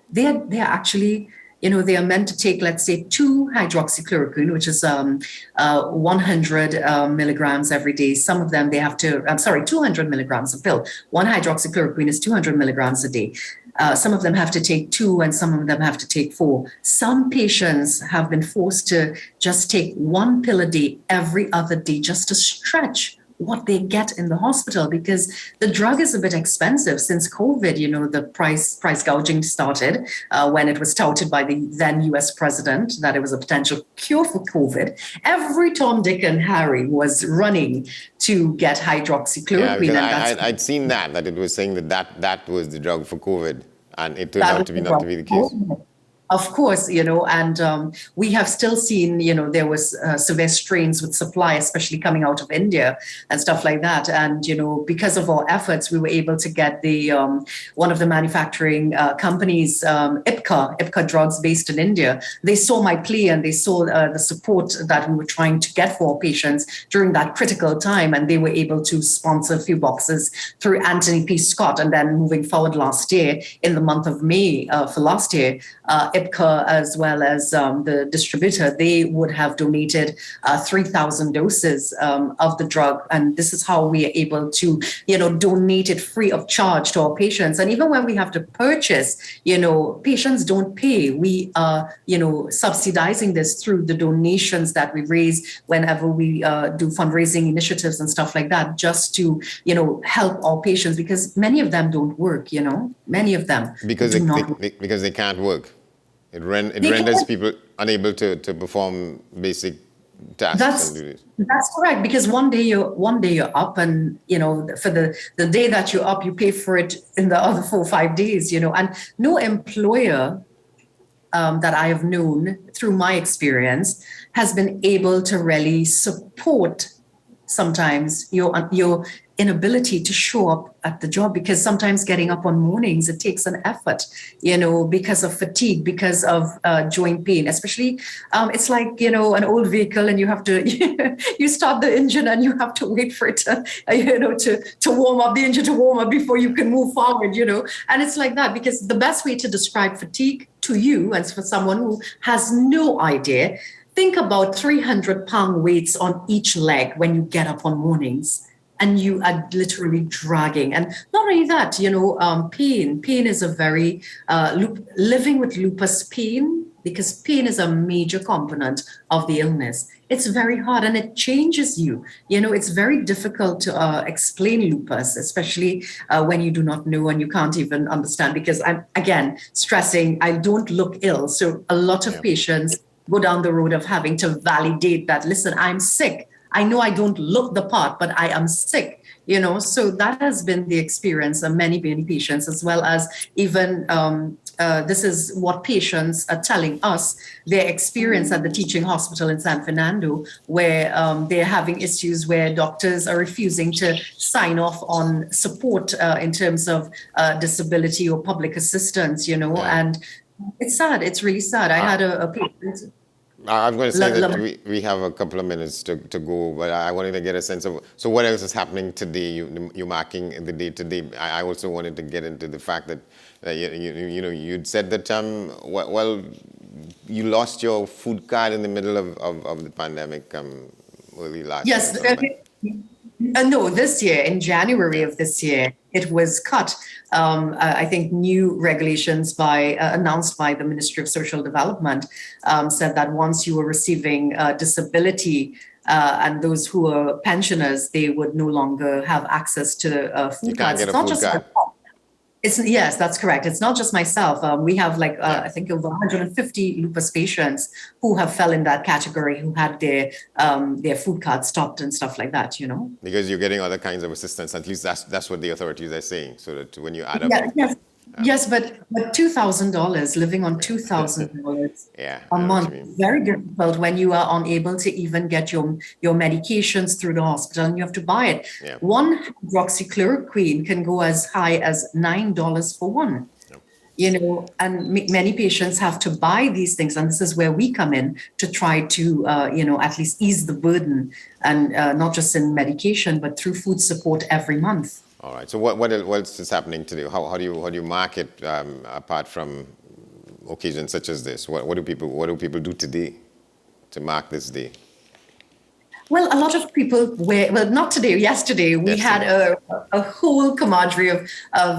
S22: they're actually, they are meant to take, let's say, 2 hydroxychloroquine, which is 100 milligrams every day. Some of them, 200 milligrams a pill. 1 hydroxychloroquine is 200 milligrams a day. Some of them have to take 2, and some of them have to take 4. Some patients have been forced to just take 1 pill a day every other day, just to stretch what they get in the hospital, because the drug is a bit expensive. Since COVID, the price gouging started when it was touted by the then US president that it was a potential cure for COVID. Every Tom, Dick, and Harry was running to get hydroxychloroquine.
S1: Yeah, I'd seen that it was saying that was the drug for COVID, and it turned out to be not to be the case.
S22: Of course, and we have still seen, there was severe strains with supply, especially coming out of India and stuff like that. And, because of our efforts, we were able to get the one of the manufacturing companies, Ipca Drugs, based in India. They saw my plea, and they saw the support that we were trying to get for our patients during that critical time. And they were able to sponsor a few boxes through Anthony P. Scott. And then moving forward last year, in the month of May for last year, Ipca, as well as the distributor, they would have donated 3,000 doses of the drug. And this is how we are able to, donate it free of charge to our patients. And even when we have to purchase, patients don't pay. We are, subsidizing this through the donations that we raise whenever we do fundraising initiatives and stuff like that, just to, help our patients, because many of them don't work, many of them.
S1: Because they can't work. It renders people unable to perform basic tasks.
S22: That's correct, because one day you're up, and for the day that you're up, you pay for it in the other 4 or 5 days, and no employer that I have known through my experience has been able to really support sometimes your inability to show up at the job, because sometimes getting up on mornings, it takes an effort, because of fatigue, because of joint pain, especially it's like, an old vehicle, and you have to, you start the engine, and you have to wait for it to, to warm up, the engine to warm up before you can move forward, and it's like that, because the best way to describe fatigue to you, and for someone who has no idea, think about 300-pound weights on each leg when you get up on mornings. And you are literally dragging. And not only that, pain is a very, living with lupus pain, because pain is a major component of the illness. It's very hard, and it changes you. It's very difficult to explain lupus, especially when you do not know and you can't even understand, because I'm, again, stressing, I don't look ill. So a lot of patients go down the road of having to validate that, listen, I'm sick. I know I don't look the part, but I am sick, so that has been the experience of many, many patients, as well as even this is what patients are telling us, their experience at the teaching hospital in San Fernando, where they're having issues where doctors are refusing to sign off on support in terms of disability or public assistance, and it's sad. It's really sad. I had a patient.
S1: I'm going to say that we have a couple of minutes to go, but I wanted to get a sense of, so what else is happening today? You're marking the day today. I also wanted to get into the fact that, you'd said that, well, you lost your food card in the middle of the pandemic early last year.
S22: Yes. No, this year, in January of this year, it was cut. I think new regulations announced by the Ministry of Social Development said that once you were receiving disability and those who are pensioners, they would no longer have access to food cards. It's not just yes, that's correct. It's not just myself. We have I think over 150 lupus patients who have fell in that category, who had their food cards stopped and stuff like that,
S1: Because you're getting other kinds of assistance. At least that's what the authorities are saying. So that when you add up.
S22: Yes, but $2,000, living on $2,000 a month, very difficult when you are unable to even get your medications through the hospital and you have to buy it.
S1: Yeah.
S22: One hydroxychloroquine can go as high as $9 for one. And many patients have to buy these things, and this is where we come in to try to, at least ease the burden, and not just in medication, but through food support every month.
S1: All right. So what else is happening today? How do you market apart from occasions such as this? What do people do today to mark this day?
S22: Well, a lot of people not today, yesterday, we had a whole camaraderie of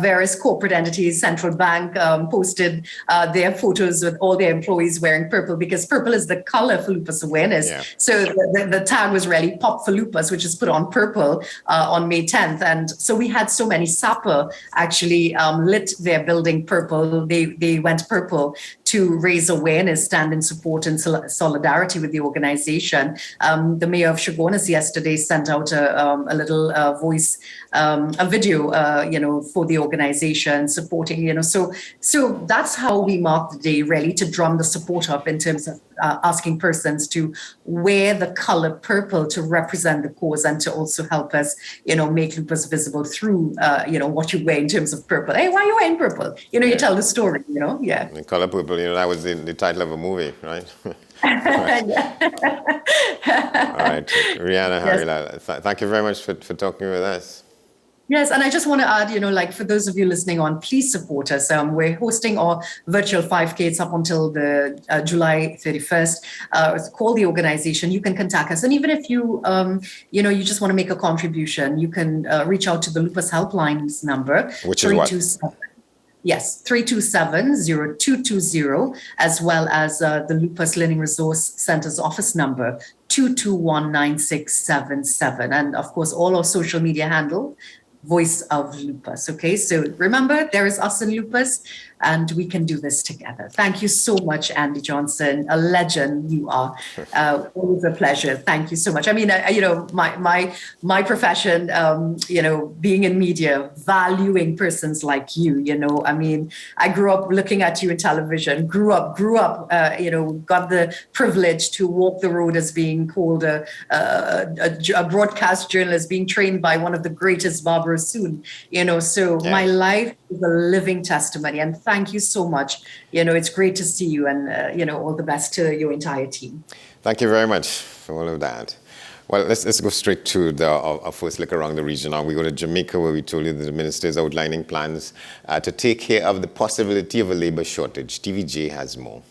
S22: various corporate entities. Central Bank posted their photos with all their employees wearing purple, because purple is the color for lupus awareness. Yeah. So the tag was really Pop for Lupus, which is put on purple on May 10th. And so we had so many SAPA actually lit their building purple. They went purple to raise awareness, stand in support and solidarity with the organization. The mayor of Chaguanas yesterday sent out a little voice, a video, for the organization supporting, so that's how we mark the day, really, to drum the support up in terms of asking persons to wear the color purple to represent the cause and to also help us, make lupus visible through, what you wear in terms of purple. Hey, why are you wearing purple? You tell the story, yeah.
S1: The color purple, that was the title of a movie, right? All right, Rihanna, Harilal, thank you very much for talking with us.
S22: Yes, and I just want to add, for those of you listening on, please support us. We're hosting our virtual 5K. It's up until the July 31st. Call the organization. You can contact us. And even if you, you just want to make a contribution, you can reach out to the Lupus Helplines number.
S1: Which is what?
S22: Yes, 327-0220, as well as the Lupus Learning Resource Center's office number, 221-9677. And of course, all our social media handle, Voice of Lupus. Okay, so remember, there is us in lupus, and we can do this together. Thank you so much, Andy Johnson. A legend you are. Always a pleasure. Thank you so much. I mean, my profession, being in media, valuing persons like you. I mean, I grew up looking at you in television. Grew up. Got the privilege to walk the road as being called a broadcast journalist, being trained by one of the greatest, Barbara Soon. My life is a living testimony, and thank you so much. It's great to see you, and all the best to your entire team.
S1: Thank you very much for all of that. Well, let's go straight to our first look around the region. Now we go to Jamaica, where we told you that the minister is outlining plans to take care of the possibility of a labor shortage. TVJ has more.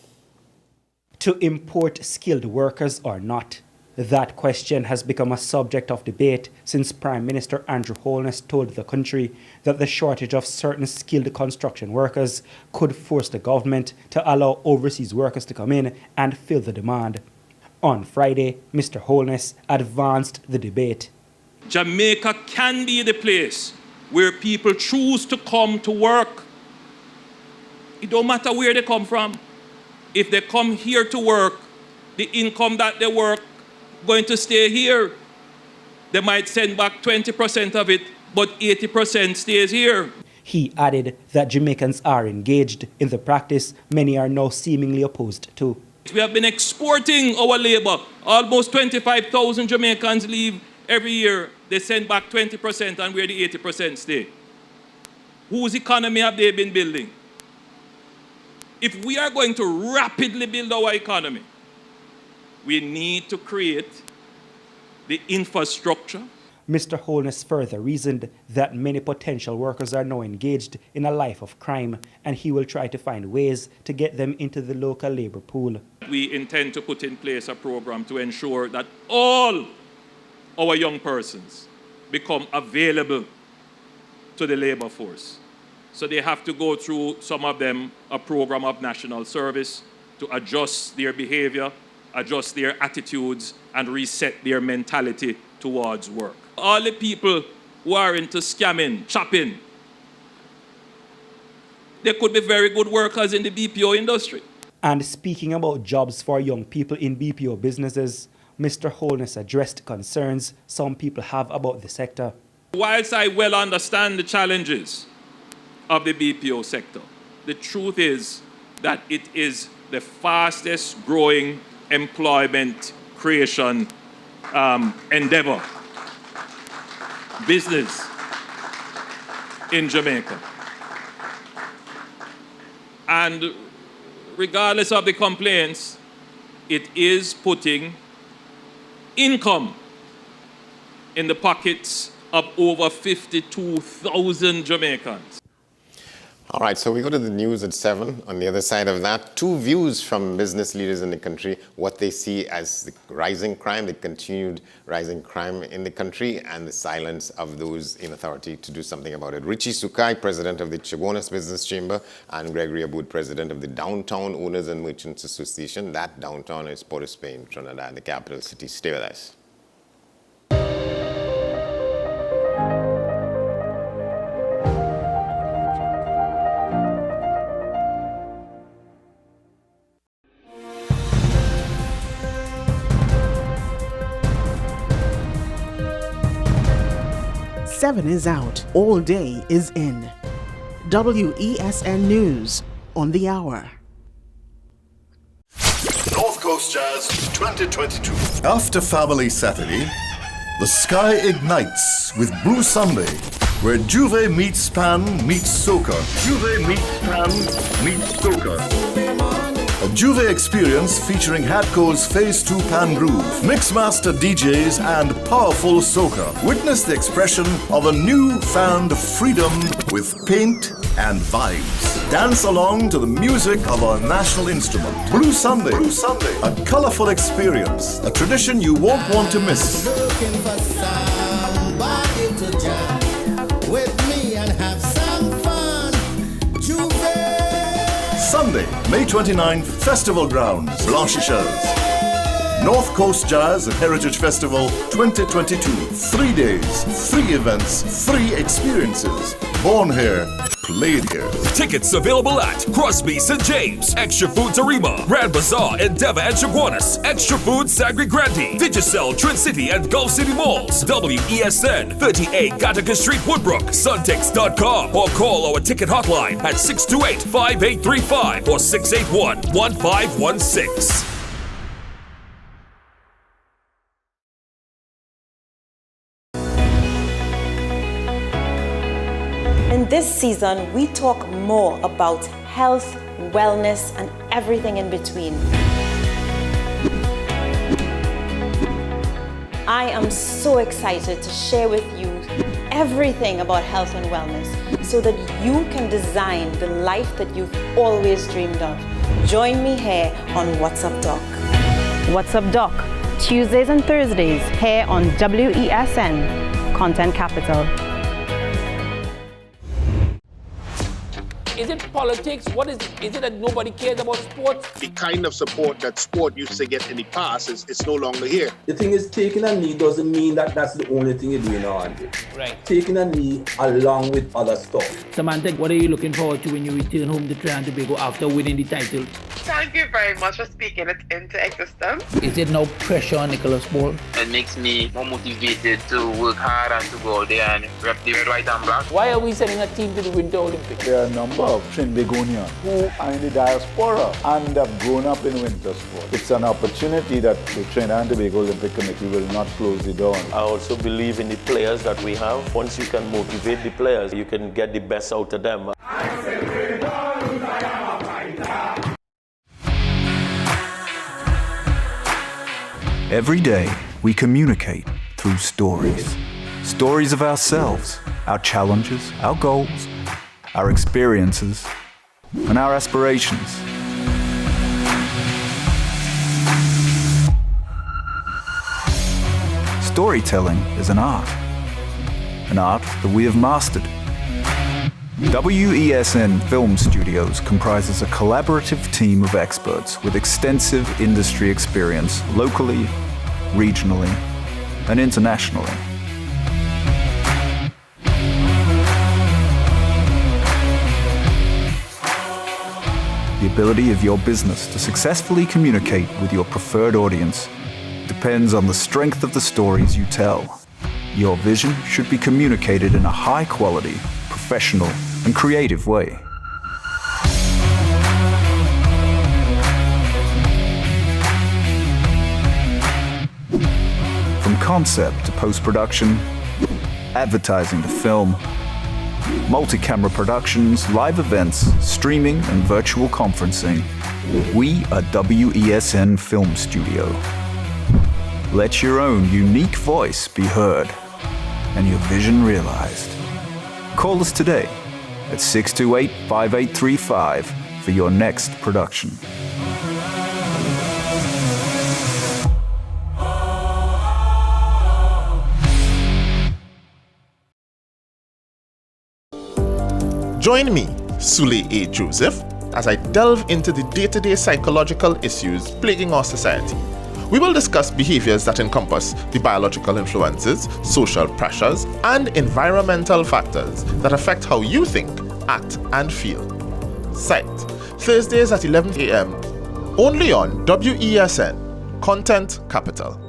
S2: To import skilled workers or not? That question has become a subject of debate since Prime Minister Andrew Holness told the country that the shortage of certain skilled construction workers could force the government to allow overseas workers to come in and fill the demand. On Friday, Mr. Holness advanced the debate.
S4: Jamaica can be the place where people choose to come to work. It don't matter where they come from. If they come here to work, the income that they work going to stay here. They might send back 20% of it, but 80% stays here.
S2: He added that Jamaicans are engaged in the practice many are now seemingly opposed to.
S4: We have been exporting our labor. Almost 25,000 Jamaicans leave every year. They send back 20%, and where the 80% stay. Whose economy have they been building? If we are going to rapidly build our economy,
S3: We need to create the infrastructure.
S2: Mr. Holness further reasoned that many potential workers are now engaged in a life of crime, and he will try to find ways to get them into the local labor pool.
S3: We intend to put in place a program to ensure that all our young persons become available to the labor force. So they have to go through, some of them, a program of national service to adjust their behavior, adjust their attitudes, and reset their mentality towards work. All the people who are into scamming, chopping, they could be very good workers in the BPO industry.
S2: And speaking about jobs for young people in BPO businesses, Mr. Holness addressed concerns some people have about the sector.
S3: Whilst I well understand the challenges of the BPO sector, the truth is that it is the fastest growing employment creation endeavor, business in Jamaica. And regardless of the complaints, it is putting income in the pockets of over 52,000 Jamaicans.
S1: All right, so we go to the news at 7. On the other side of that, 2 views from business leaders in the country, what they see as the rising crime, the continued rising crime in the country, and the silence of those in authority to do something about it. Richie Sukai, president of the Chaguanas Business Chamber, and Gregory Aboud, president of the Downtown Owners and Merchants Association. That downtown is Port of Spain, Trinidad, the capital city. Stay with us.
S5: Seven is out. All day is in. WESN News on the hour.
S23: North Coast Jazz 2022. After Family Saturday, the sky ignites with Blue Sunday, where Juve meets Pan meets Soca. Juve meets Pan meets Soca. A Juve experience featuring Hadco's Phase 2 Pan Groove, Mixmaster DJs, and powerful soca. Witness the expression of a new-found freedom with paint and vibes. Dance along to the music of our national instrument. Blue Sunday. Blue Sunday. A colorful experience. A tradition you won't want to miss.
S24: Looking for somebody to jam with me and have some fun. Juve.
S23: Sunday, May 29th, Festival Grounds, Blanchisseuse. North Coast Jazz and Heritage Festival 2022. 3 days, 3 events, 3 experiences. Born here, played here.
S4: Tickets available at Crosby St. James, Extra Foods Arima, Grand Bazaar, Endeavour and Chaguanas, Extra Foods Sagre Grande, Digicel, Trin City and Gulf City Malls, WESN, 38 Gattaca Street, Woodbrook, Suntix.com, or call our ticket hotline at 628-5835 or 681-1516.
S25: In this season, we talk more about health, wellness, and everything in between. I am so excited to share with you everything about health and wellness so that you can design the life that you've always dreamed of. Join me here on What's Up Doc.
S26: What's Up Doc? Tuesdays and Thursdays here on WESN, Content Capital.
S14: Is it politics? What is it that nobody cares about sports?
S11: The kind of support that sport used to get in the past is no longer here.
S15: The thing is, taking a knee doesn't mean that that's the only thing you do in Andy.
S14: Right.
S15: Taking a knee along with other stuff.
S16: Samantha, what are you looking forward to when you return home to Trinidad and Tobago after winning the title?
S17: Thank you very much for speaking it into existence.
S16: Is it no pressure on Nicholas Ball?
S18: It makes me more motivated to work hard and to go out there and rep the red, white and black.
S14: Why are we sending a team to the Winter Olympics?
S19: There are a number of Trinbagonians who are in the diaspora and have grown up in winter sport. It's an opportunity that the Trinidad and Tobago Olympic Committee will not close the door on.
S20: I also believe in the players that we have. Once you can motivate the players, you can get the best out of them.
S6: Every day, we communicate through stories. Stories of ourselves, our challenges, our goals, our experiences, and our aspirations. Storytelling is an art that we have mastered. WESN Film Studios comprises a collaborative team of experts with extensive industry experience locally, regionally, and internationally. The ability of your business to successfully communicate with your preferred audience depends on the strength of the stories you tell. Your vision should be communicated in a high-quality, professional, and creative way. From concept to post-production, advertising to film, multi-camera productions, live events, streaming, and virtual conferencing, we are WESN Film Studio. Let your own unique voice be heard and your vision realized. Call us today at 628-5835 for your next production.
S7: Join me, Sule A. Joseph, as I delve into the day-to-day psychological issues plaguing our society. We will discuss behaviors that encompass the biological influences, social pressures, and environmental factors that affect how you think, act, and feel. Site, Thursdays at 11 a.m. Only on WESN, Content Capital.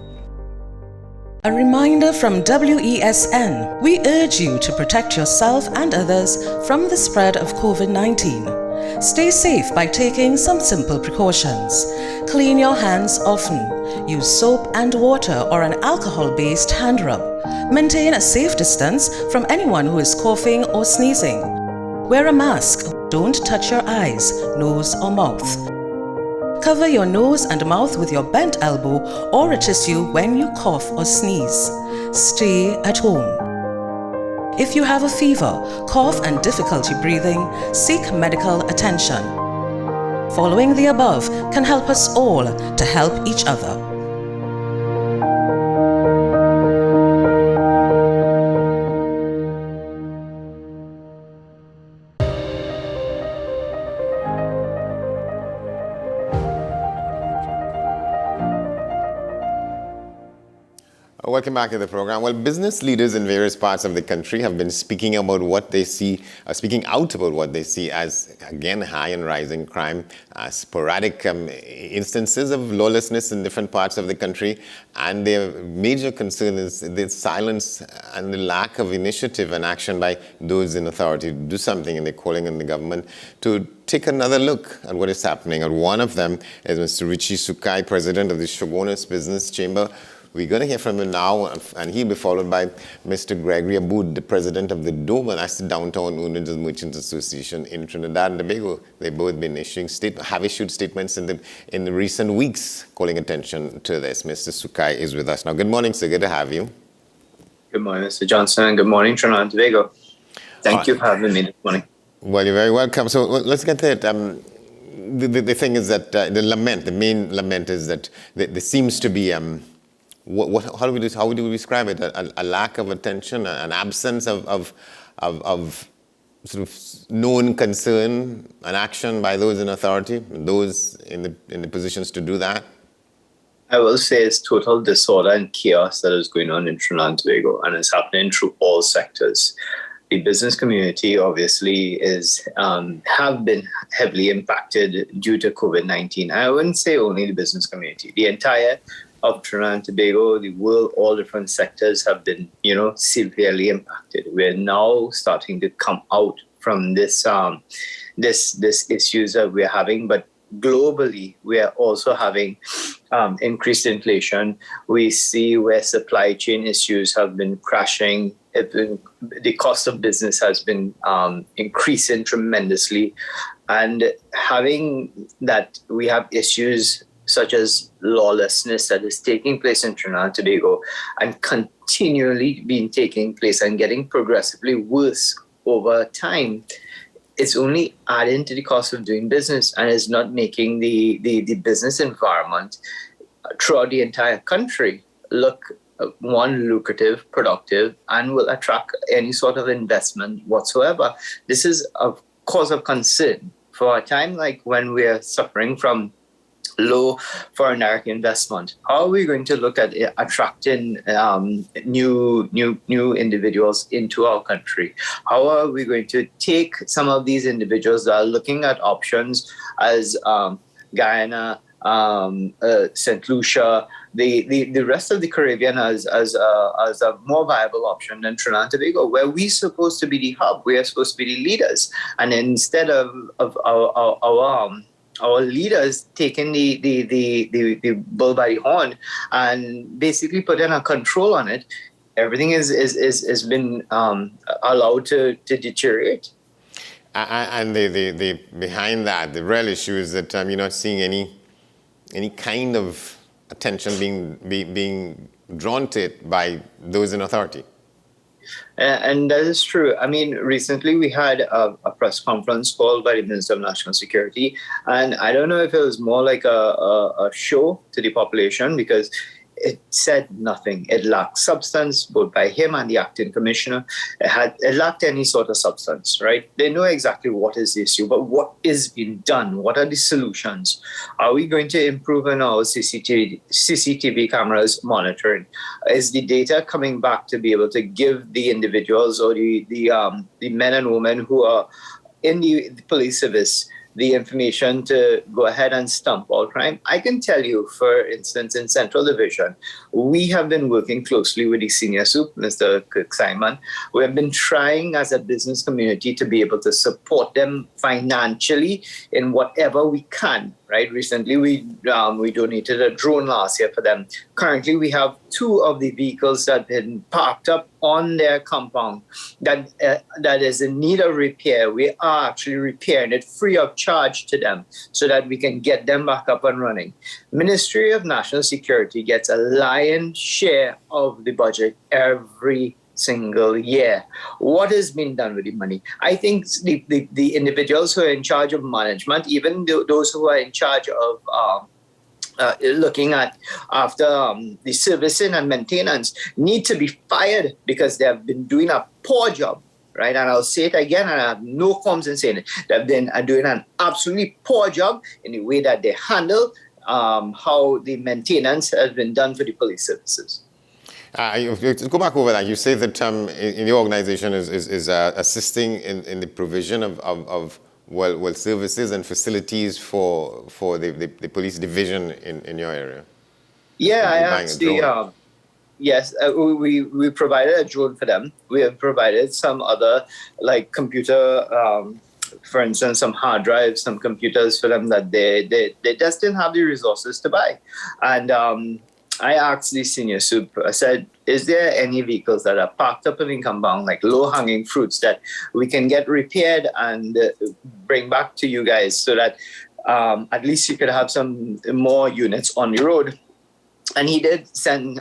S8: A reminder from WESN. We urge you to protect yourself and others from the spread of COVID-19. Stay safe by taking some simple precautions. Clean your hands often. Use soap and water or an alcohol-based hand rub. Maintain a safe distance from anyone who is coughing or sneezing. Wear a mask. Don't touch your eyes, nose, or mouth. Cover your nose and mouth with your bent elbow or a tissue when you cough or sneeze. Stay at home. If you have a fever, cough, and difficulty breathing, seek medical attention. Following the above can help us all to help each other.
S1: Welcome back to the program. Well, business leaders in various parts of the country have been speaking about what they see, speaking out about what they see as, again, high and rising crime, sporadic instances of lawlessness in different parts of the country. And their major concern is the silence and the lack of initiative and action by those in authority to do something. And they're calling on the government to take another look at what is happening. And one of them is Mr. Richie Sukai, president of the Shogunus Business Chamber. We're going to hear from him now, and he'll be followed by Mr. Gregory Aboud, the president of the DOMA, that's the Downtown Owners and Merchants Association in Trinidad and Tobago. They've both been issued statements in the recent weeks calling attention to this. Mr. Sukai is with us now. Good morning, sir. Good to have you.
S9: Good morning, Mr. Johnson, and good morning, Trinidad and Tobago. Thank you for having me this morning.
S1: Well, you're very welcome. So let's get to it. The thing is that the main lament is that there seems to be... how do we describe it? A lack of attention, an absence of sort of known concern and action by those in authority, those in the positions to do that?
S9: I will say it's total disorder and chaos that is going on in Trinidad and Tobago, and it's happening through all sectors. The business community obviously have been heavily impacted due to COVID-19. I wouldn't say only the business community. The entire of Trinidad and Tobago, the world, all different sectors have been, severely impacted. We're now starting to come out from this issues that we're having, but globally, we are also having increased inflation. We see where supply chain issues have been crashing. The cost of business has been increasing tremendously. And having that, we have issues such as lawlessness that is taking place in Trinidad and Tobago and continually being taking place and getting progressively worse over time, it's only adding to the cost of doing business and is not making the business environment throughout the entire country look lucrative, productive, and will attract any sort of investment whatsoever. This is a cause of concern for a time like when we're suffering from low foreign direct investment. How are we going to look at attracting new individuals into our country? How are we going to take some of these individuals that are looking at options as Guyana, St. Lucia, the rest of the Caribbean as a more viable option than Trinidad and Tobago, where we're supposed to be the hub, we are supposed to be the leaders, and instead of our leaders taking the bull by the horn and basically putting a control on it, everything has been allowed to deteriorate.
S1: And the behind that, the real issue is that you're not seeing any kind of attention being drawn to it by those in authority.
S9: And that is true. I mean, recently we had a press conference called by the Minister of National Security, and I don't know if it was more like a show to the population because it said nothing. It lacked substance, both by him and the acting commissioner. It lacked any sort of substance, right? They know exactly what is the issue, but what is being done? What are the solutions? Are we going to improve on our CCTV cameras monitoring? Is the data coming back to be able to give the individuals or the men and women who are in the police service the information to go ahead and stump all crime? I can tell you, for instance, in Central Division, we have been working closely with the senior soup, Mr. Kirk Simon. We have been trying as a business community to be able to support them financially in whatever we can, right? Recently, we donated a drone last year for them. Currently, we have 2 of the vehicles that have been parked up on their compound that is in need of repair. We are actually repairing it free of charge to them so that we can get them back up and running. Ministry of National Security gets a lion's share of the budget every single year. What has been done with the money? I think the individuals who are in charge of management, even those who are in charge of looking after the servicing and maintenance, need to be fired because they have been doing a poor job, right? And I'll say it again, and I have no qualms in saying it. They've been doing an absolutely poor job in the way that they handle how the maintenance has been done for the police services.
S1: Go back over that. You say that in the organization is assisting in the provision of services and facilities for the police division in your area.
S9: Yeah, I actually, yes, we provided a drone for them. We have provided some other like computer, for instance, some hard drives, some computers for them that they just didn't have the resources to buy. And I asked the senior soup, I said, is there any vehicles that are parked up in the compound, like low-hanging fruits that we can get repaired and bring back to you guys so that at least you could have some more units on the road? And he did send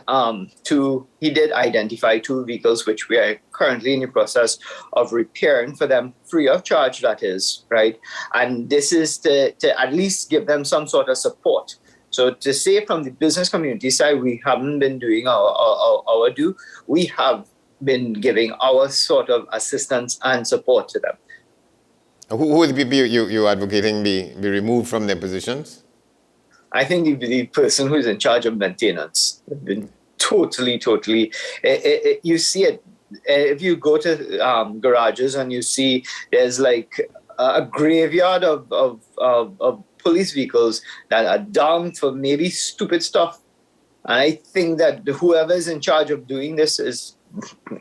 S9: he did identify 2 vehicles, which we are currently in the process of repairing for them, free of charge, that is, right? And this is to at least give them some sort of support. So to say from the business community side, we haven't been doing our due. We have been giving our sort of assistance and support to them.
S1: Who would be you advocating be removed from their positions?
S9: I think the person who's in charge of maintenance has been totally. You see it if you go to garages and you see there's like a graveyard of police vehicles that are down for maybe stupid stuff. And I think that whoever is in charge of doing this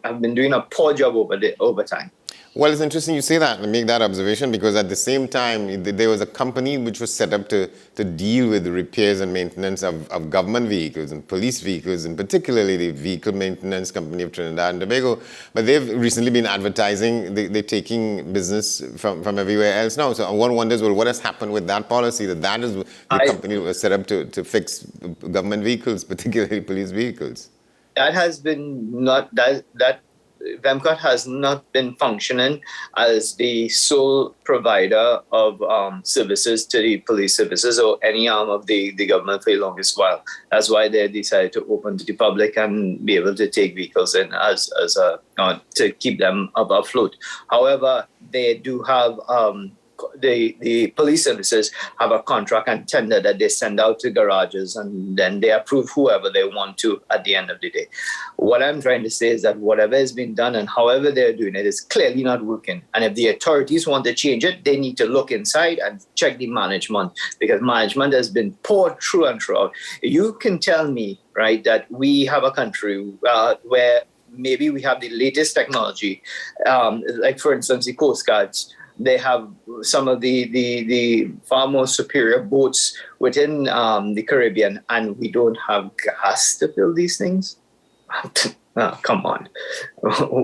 S9: have been doing a poor job over time.
S1: Well, it's interesting you say that and make that observation, because at the same time, there was a company which was set up to deal with the repairs and maintenance of government vehicles and police vehicles, and particularly the Vehicle Maintenance Company of Trinidad and Tobago. But they've recently been advertising they're taking business from everywhere else now. So one wonders, well, what has happened with that policy, that is the company that was set up to fix government vehicles, particularly police vehicles?
S9: That has been not that VEMCOT has not been functioning as the sole provider of services to the police services or any arm of the government for the longest while. That's why they decided to open to the public and be able to take vehicles in as to keep them afloat. However, they do have the police services have a contract and tender that they send out to garages, and then they approve whoever they want to at the end of the day. What I'm trying to say is that whatever has been done and however they're doing it is clearly not working. And if the authorities want to change it, they need to look inside and check the management, because management has been poor through and throughout. You can tell me, right, that we have a country where maybe we have the latest technology, like for instance, the Coast Guards. They have some of the far more superior boats within the Caribbean, and we don't have gas to fill these things. Oh, come on,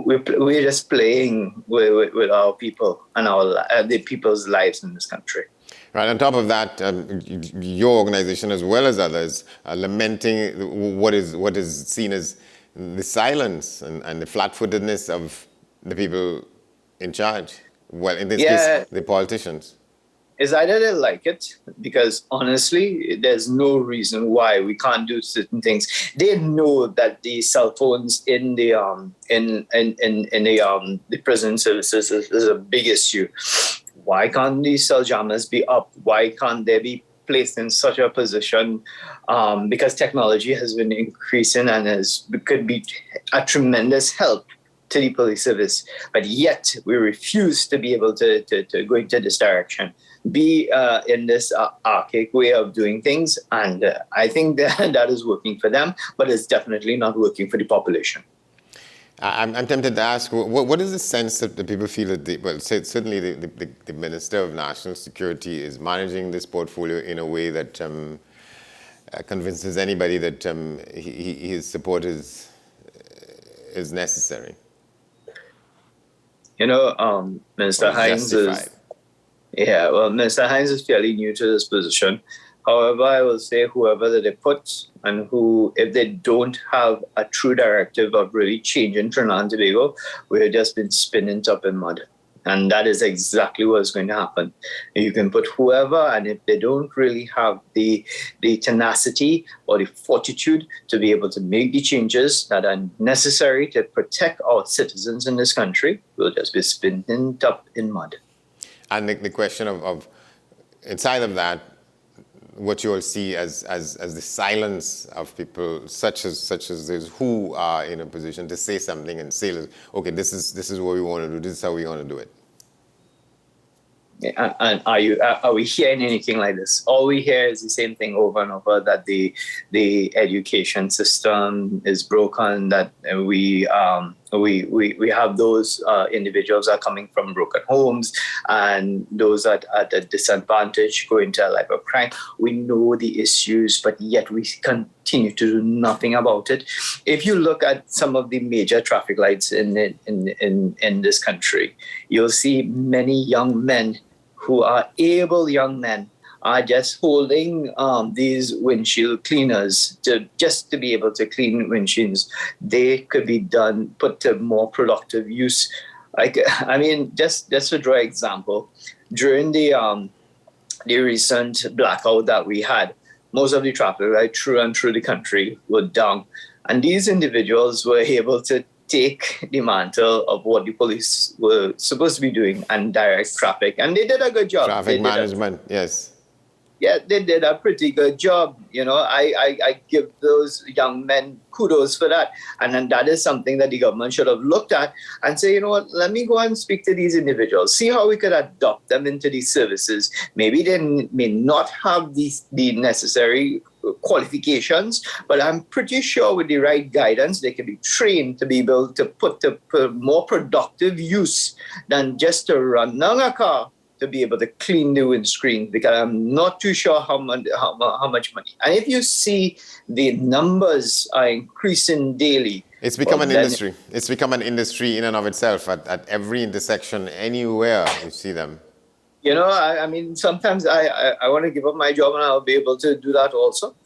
S9: we're just playing with our people and the people's lives in this country.
S1: Right. On top of that, your organization, as well as others, are lamenting what is seen as the silence and the flat-footedness of the people in charge. Well, in this case, the politicians.
S9: It's either they like it, because honestly, there's no reason why we can't do certain things. They know that the cell phones in the prison services is a big issue. Why can't these cell jammers be up? Why can't they be placed in such a position? Because technology has been increasing and could be a tremendous help to the police service, but yet we refuse to be able to go into this direction, be in this archaic way of doing things. And I think that is working for them, but it's definitely not working for the population.
S1: I'm tempted to ask, what is the sense that the people feel that certainly the Minister of National Security is managing this portfolio in a way that convinces anybody that his support is necessary?
S9: You know, Minister Hines Minister Hines is fairly new to this position. However, I will say whoever that they put and who, if they don't have a true directive of really changing Trinidad and Tobago, we've just been spinning top in mud. And that is exactly what's going to happen. You can put whoever, and if they don't really have the tenacity or the fortitude to be able to make the changes that are necessary to protect our citizens in this country, we'll just be spinning top in mud.
S1: And the question of inside of that, what you all see as the silence of people such as those who are in a position to say something and say, okay, this is what we want to do, this is how we want to do it.
S9: And are we hearing anything like this? All we hear is the same thing over and over, that the education system is broken, that we have those individuals that are coming from broken homes, and those at a disadvantage go into a life of crime. We know the issues, but yet we continue to do nothing about it. If you look at some of the major traffic lights in this country, you'll see many young men who are able young men are just holding these windshield cleaners just to be able to clean windshields. They could be put to more productive use. Just to draw an example, during the recent blackout that we had, most of the traffic lights through and through the country were down, and these individuals were able to take the mantle of what the police were supposed to be doing and direct traffic. And they did a good job.
S1: Traffic management, yes.
S9: Yeah, they did a pretty good job. You know, I give those young men kudos for that. And then that is something that the government should have looked at and say, you know what, let me go and speak to these individuals, see how we could adopt them into these services. Maybe they may not have the necessary qualifications, but I'm pretty sure with the right guidance, they can be trained to be able to put to more productive use than just to run down a car to be able to clean the windscreen, because I'm not too sure how much money. And if you see the numbers are increasing daily.
S1: It's become an industry. It's become an industry in and of itself. At every intersection, anywhere you see them.
S9: You know, I mean, sometimes I want to give up my job and I'll be able to do that also.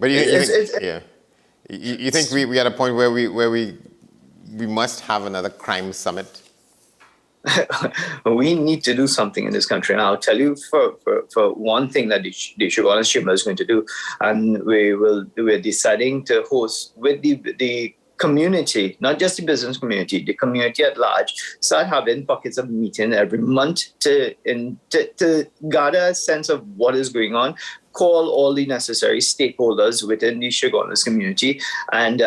S1: But you think we at a point where we must have another crime summit?
S9: We need to do something in this country, and I'll tell you for one thing that the Shogun's Chamber is going to do, and we're deciding to host with the community, not just the business community, the community at large, start having pockets of meeting every month to gather a sense of what is going on, call all the necessary stakeholders within the Shogun's community, and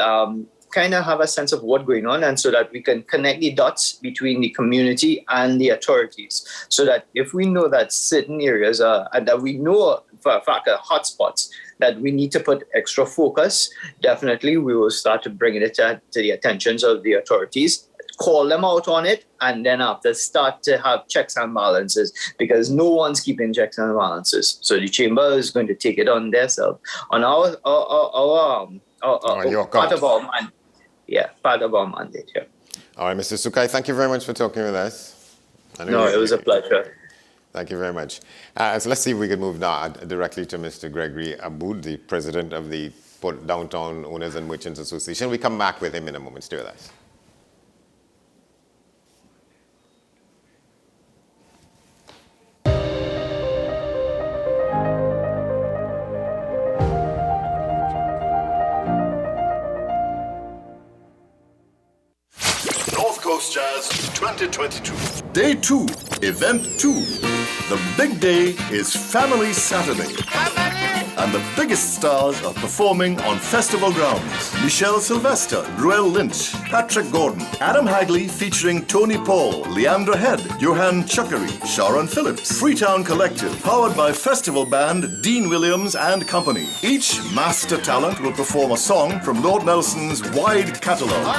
S9: kind of have a sense of what's going on, and so that we can connect the dots between the community and the authorities, so that if we know that certain areas are, and that we know for a fact are hotspots, that we need to put extra focus, definitely we will start to bring it to the attentions of the authorities, call them out on it, and then after start to have checks and balances, because no one's keeping checks and balances. So the chamber is going to take it on themselves, on part of our mandate. Yeah, part of our mandate. Yeah.
S1: All right, Mr. Sukai, thank you very much for talking with us.
S9: No, it was a pleasure.
S1: Thank you very much. So let's see if we can move now directly to Mr. Gregory Aboud, the president of the Port Downtown Owners and Merchants Association. We come back with him in a moment. Stay with us.
S23: Jazz 2022. Day 2, Event 2. The big day is Family Saturday. And the biggest stars are performing on festival grounds. Michelle Sylvester, Ruel Lynch, Patrick Gordon, Adam Hagley featuring Tony Paul, Leandra Head, Johan Chuckery, Sharon Phillips, Freetown Collective, powered by festival band Dean Williams and Company. Each master talent will perform a song from Lord Nelson's wide catalogue.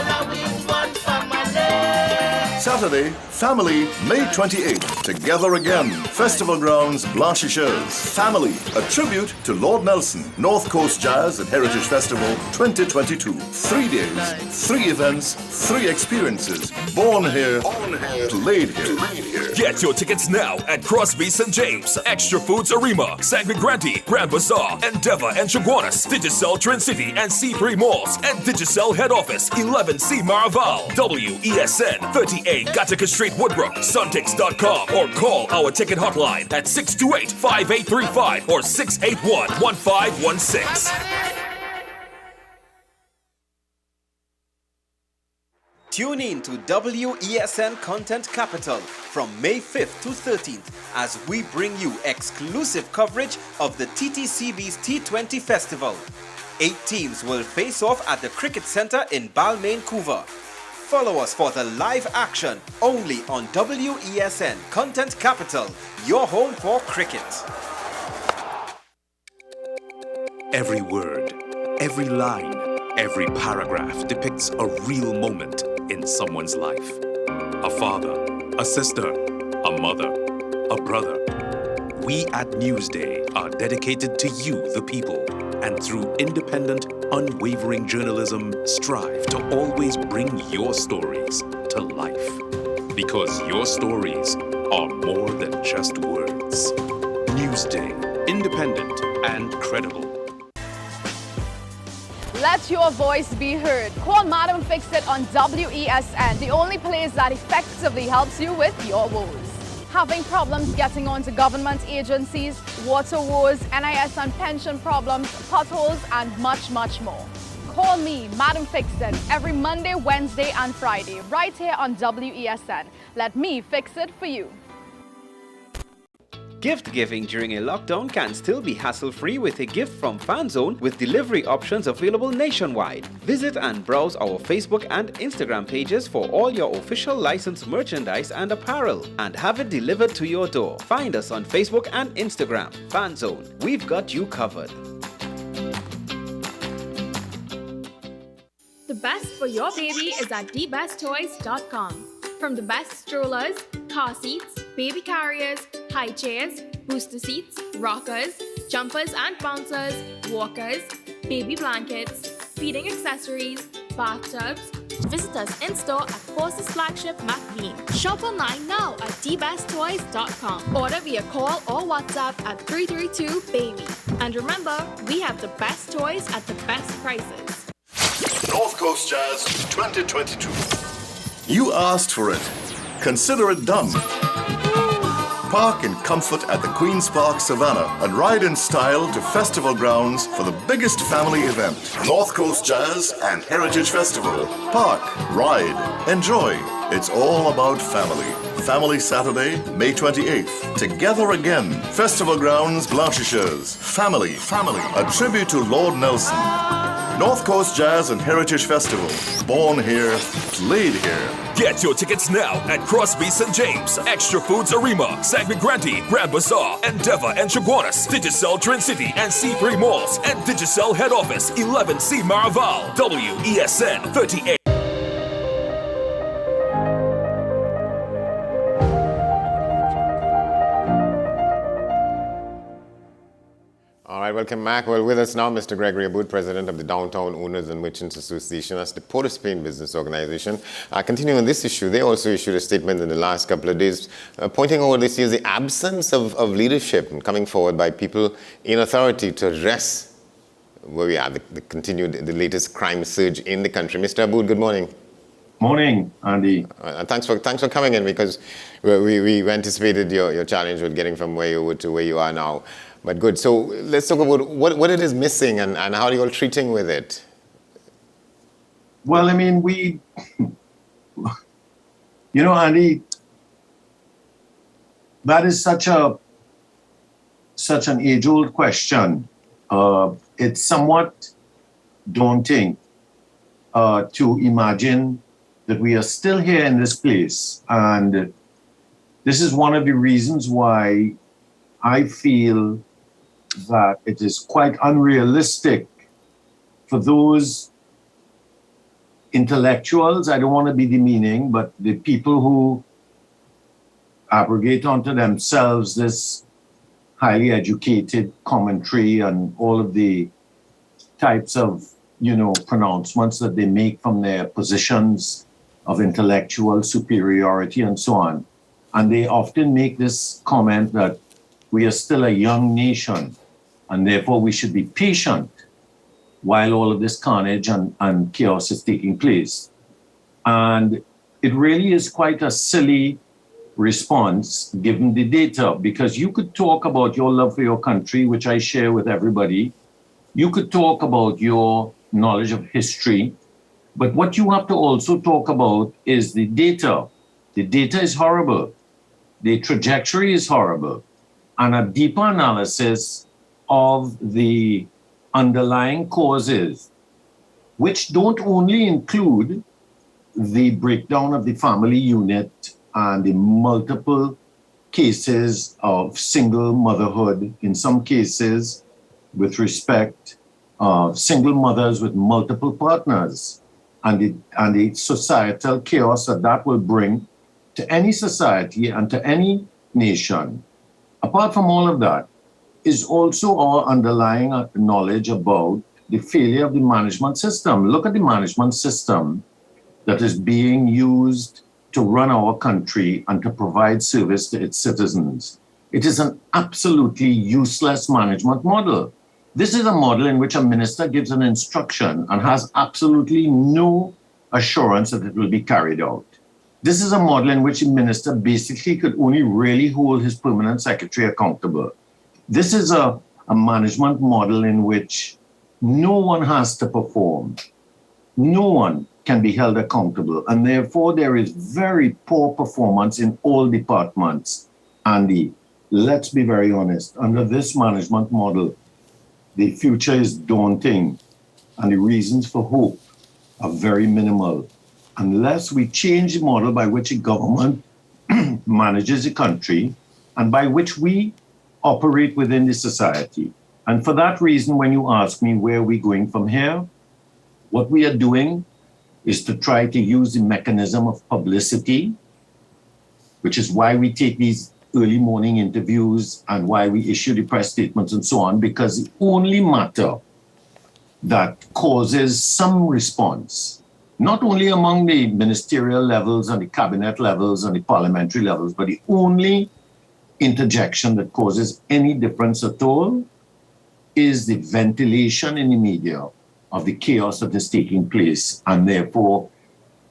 S23: Saturday, Family, May 28th. Together again. Festival Grounds, Blanchisseurs. Family, a tribute to Lord Nelson. North Coast Jazz and Heritage Festival 2022. 3 days, 3 events, 3 experiences. Born here, played here.
S4: Get your tickets now at Crosby St. James, Extra Foods Arima, Sanguine Grande, Grand Bazaar, Endeavour and Chaguanas, Digicel Trend City and C3 Malls, and Digicel Head Office, 11C Maraval, WESN 38 Gattaca Street, Woodbrook, Suntix.com, or call our ticket hotline at 628-5835 or 681-1516.
S2: Tune in to WESN Content Capital from May 5th to 13th as we bring you exclusive coverage of the TTCB's T20 Festival. 8 teams will face off at the Cricket Centre in Balmain, Couva. Follow us for the live action only on WESN Content Capital, your home for cricket.
S10: Every word, every line, every paragraph depicts a real moment in someone's life. A father, a sister, a mother, a brother. We at Newsday are dedicated to you, the people, and through independent, unwavering journalism, strive to always bring your stories to life. Because your stories are more than just words. Newsday, independent and credible.
S12: Let your voice be heard. Call Madam Fix It on WESN, the only place that effectively helps you with your woes. Having problems getting onto government agencies, water woes, NIS and pension problems, potholes, and much, much more. Call me, Madam Fix It, every Monday, Wednesday, and Friday, right here on WESN. Let me fix it for you.
S2: Gift giving during a lockdown can still be hassle-free with a gift from FanZone with delivery options available nationwide. Visit and browse our Facebook and Instagram pages for all your official licensed merchandise and apparel and have it delivered to your door. Find us on Facebook and Instagram. FanZone, we've got you covered.
S3: The best for your baby is at thebesttoys.com. From the best strollers, car seats, baby carriers, high chairs, booster seats, rockers, jumpers and bouncers, walkers, baby blankets, feeding accessories, bathtubs. Visit us in-store at Forces Flagship McLean. Shop online now at thebesttoys.com. Order via call or WhatsApp at 332-BABY. And remember, we have the best toys at the best prices.
S23: North Coast Jazz 2022. You asked for it. Consider it done. Park in comfort at the Queen's Park Savannah and ride in style to festival grounds for the biggest family event. North Coast Jazz and Heritage Festival. Park, ride, enjoy. It's all about family. Family Saturday, May 28th. Together again. Festival grounds, Blanchishers. Family. A tribute to Lord Nelson. North Coast Jazz and Heritage Festival. Born here, played here.
S4: Get your tickets now at Crosby St. James, Extra Foods Arima, Sagman Grantee, Grand Bazaar, Endeavour and Chaguanas, Digicel Trend City and C3 Malls, and Digicel Head Office, 11C Maraval, WESN 38.
S1: All right, welcome back. Well, with us now, Mr. Gregory Aboud, President of the Downtown Owners and Merchants Association. That's the Port of Spain business organization. Continuing on this issue, they also issued a statement in the last couple of days pointing out this year's the absence of leadership and coming forward by people in authority to address where we are, the latest crime surge in the country. Mr. Aboud, good morning.
S5: Morning, Andy.
S1: Thanks for coming in, because we anticipated your challenge with getting from where you were to where you are now. But good. So let's talk about what it is missing and how are you all treating with it?
S5: Well, I mean, Andy, that is such an age-old question. It's somewhat daunting to imagine that we are still here in this place. And this is one of the reasons why I feel that it is quite unrealistic for those intellectuals, I don't want to be demeaning, but the people who abrogate onto themselves this highly educated commentary and all of the types of, pronouncements that they make from their positions of intellectual superiority and so on. And they often make this comment that we are still a young nation, and therefore we should be patient while all of this carnage and chaos is taking place. And it really is quite a silly response given the data, because you could talk about your love for your country, which I share with everybody. You could talk about your knowledge of history, but what you have to also talk about is the data. The data is horrible. The trajectory is horrible. And a deeper analysis of the underlying causes, which don't only include the breakdown of the family unit and the multiple cases of single motherhood, in some cases with respect of single mothers with multiple partners, and the societal chaos that will bring to any society and to any nation. Apart from all of that, is also our underlying knowledge about the failure of the management system. Look at the management system that is being used to run our country and to provide service to its citizens. It is an absolutely useless management model. This is a model in which a minister gives an instruction and has absolutely no assurance that it will be carried out. This is a model in which a minister basically could only really hold his permanent secretary accountable. This is a management model in which no one has to perform. No one can be held accountable. And therefore, there is very poor performance in all departments, Andy. let's be very honest. Under this management model, the future is daunting and the reasons for hope are very minimal. Unless we change the model by which a government manages a country and by which we operate within the society. And for that reason, when you ask me where we're going from here, what we are doing is to try to use the mechanism of publicity, which is why we take these early morning interviews and why we issue the press statements and so on, because the only matter that causes some response, not only among the ministerial levels and the cabinet levels and the parliamentary levels, but the only interjection that causes any difference at all is the ventilation in the media of the chaos that is taking place. And therefore,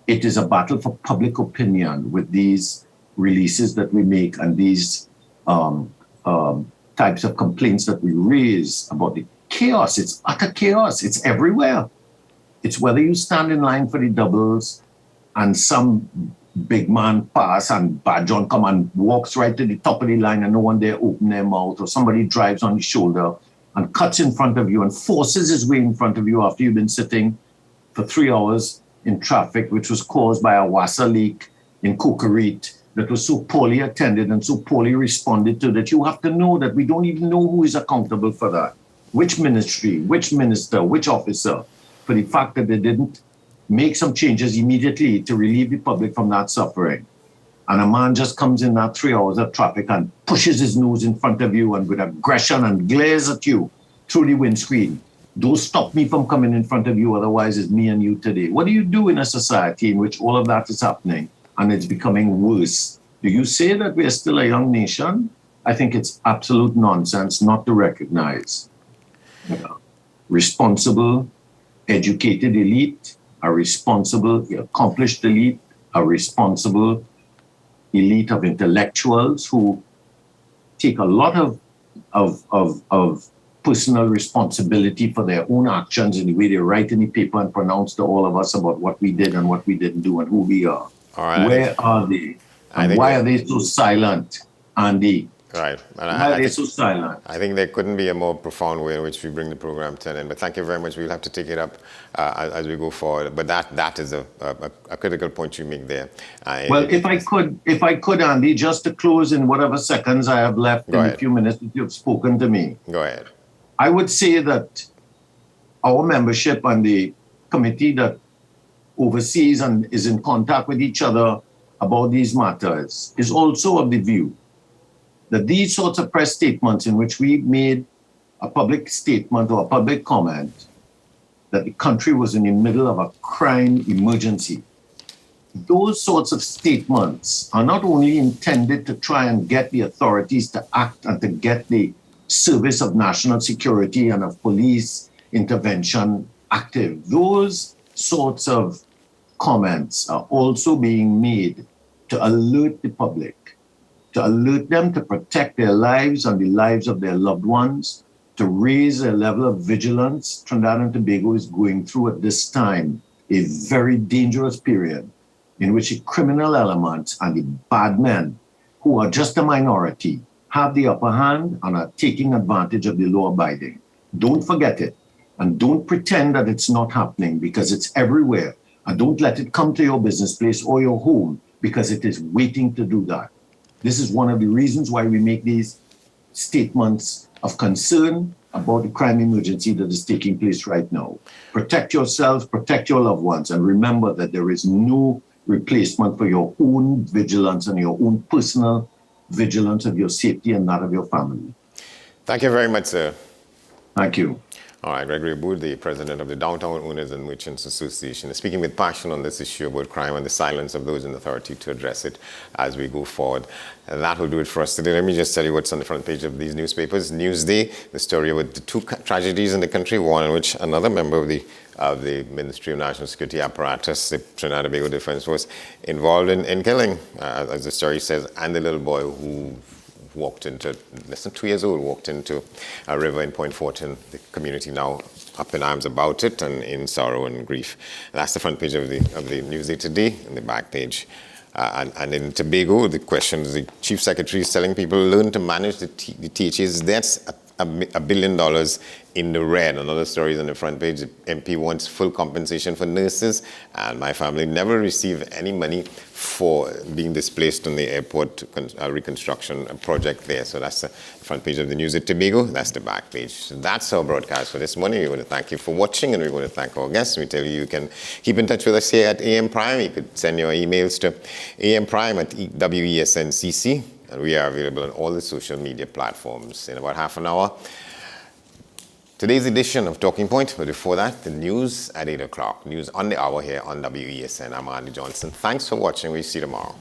S5: it is a battle for public opinion with these releases that we make and these types of complaints that we raise about the chaos. It's utter chaos. It's everywhere. It's whether you stand in line for the doubles and some big man pass and Bad John come and walks right to the top of the line and no one there open their mouth, or somebody drives on the shoulder and cuts in front of you and forces his way in front of you after you've been sitting for 3 hours in traffic, which was caused by a WASA leak in Cokerit that was so poorly attended and so poorly responded to that you have to know that we don't even know who is accountable for that. Which ministry, which minister, which officer, for the fact that they didn't make some changes immediately to relieve the public from that suffering. And a man just comes in that 3 hours of traffic and pushes his nose in front of you and with aggression and glares at you through the windscreen. Don't stop me from coming in front of you, otherwise it's me and you today. What do you do in a society in which all of that is happening and it's becoming worse? Do you say that we are still a young nation? I think it's absolute nonsense not to recognize responsible, educated elite, a responsible, accomplished elite, a responsible elite of intellectuals who take a lot of personal responsibility for their own actions in the way they write in the paper and pronounce to all of us about what we did and what we didn't do and who we are.
S1: All right,
S5: where are they? And why are they so silent, Andy?
S1: Right. And
S5: why are they so silent?
S1: I think there couldn't be a more profound way in which we bring the program to an end. But thank you very much. We'll have to take it up as we go forward. But that is a critical point you make there.
S5: Well, if I could, Andy, just to close in whatever seconds I have left in the few minutes that you've spoken to me.
S1: Go ahead.
S5: I would say that our membership and the committee that oversees and is in contact with each other about these matters is also of the view that these sorts of press statements in which we made a public statement or a public comment that the country was in the middle of a crime emergency, those sorts of statements are not only intended to try and get the authorities to act and to get the service of national security and of police intervention active. Those sorts of comments are also being made to alert the public, to alert them to protect their lives and the lives of their loved ones, to raise a level of vigilance. Trinidad and Tobago is going through at this time a very dangerous period in which the criminal elements and the bad men, who are just a minority, have the upper hand and are taking advantage of the law-abiding. Don't forget it. And don't pretend that it's not happening, because it's everywhere. And don't let it come to your business place or your home, because it is waiting to do that. This is one of the reasons why we make these statements of concern about the crime emergency that is taking place right now. Protect yourselves, protect your loved ones, and remember that there is no replacement for your own vigilance and your own personal vigilance of your safety and that of your family.
S1: Thank you very much, sir.
S5: Thank you.
S1: All right, Gregory Abood, the president of the Downtown Owners and Merchants Association, is speaking with passion on this issue about crime and the silence of those in authority to address it as we go forward. And that will do it for us today. Let me just tell you what's on the front page of these newspapers. Newsday, the story about the two tragedies in the country, one in which another member of the Ministry of National Security apparatus, the Trinidad and Tobago Defense Force, involved in killing, as the story says, and the little boy who walked into, less than 2 years old, walked into a river in Point Fortin. The community now up in arms about it and in sorrow and grief. And that's the front page of the Newsday today, and the back page And in Tobago, the question is the chief secretary is telling people learn to manage the THA's debts. $1 billion in the red. Another story is on the front page. The MP wants full compensation for nurses, and my family never received any money for being displaced on the airport reconstruction project there. So that's the front page of the news at Tobago. That's the back page. So that's our broadcast for this morning. We want to thank you for watching, and we want to thank our guests. We tell you can keep in touch with us here at AM Prime. You could send your emails to amprime@WESNCC. And we are available on all the social media platforms. In about half an hour, today's edition of Talking Point. But before that, the news at 8 o'clock. News on the hour here on WESN. I'm Andy Johnson. Thanks for watching. We'll see you tomorrow.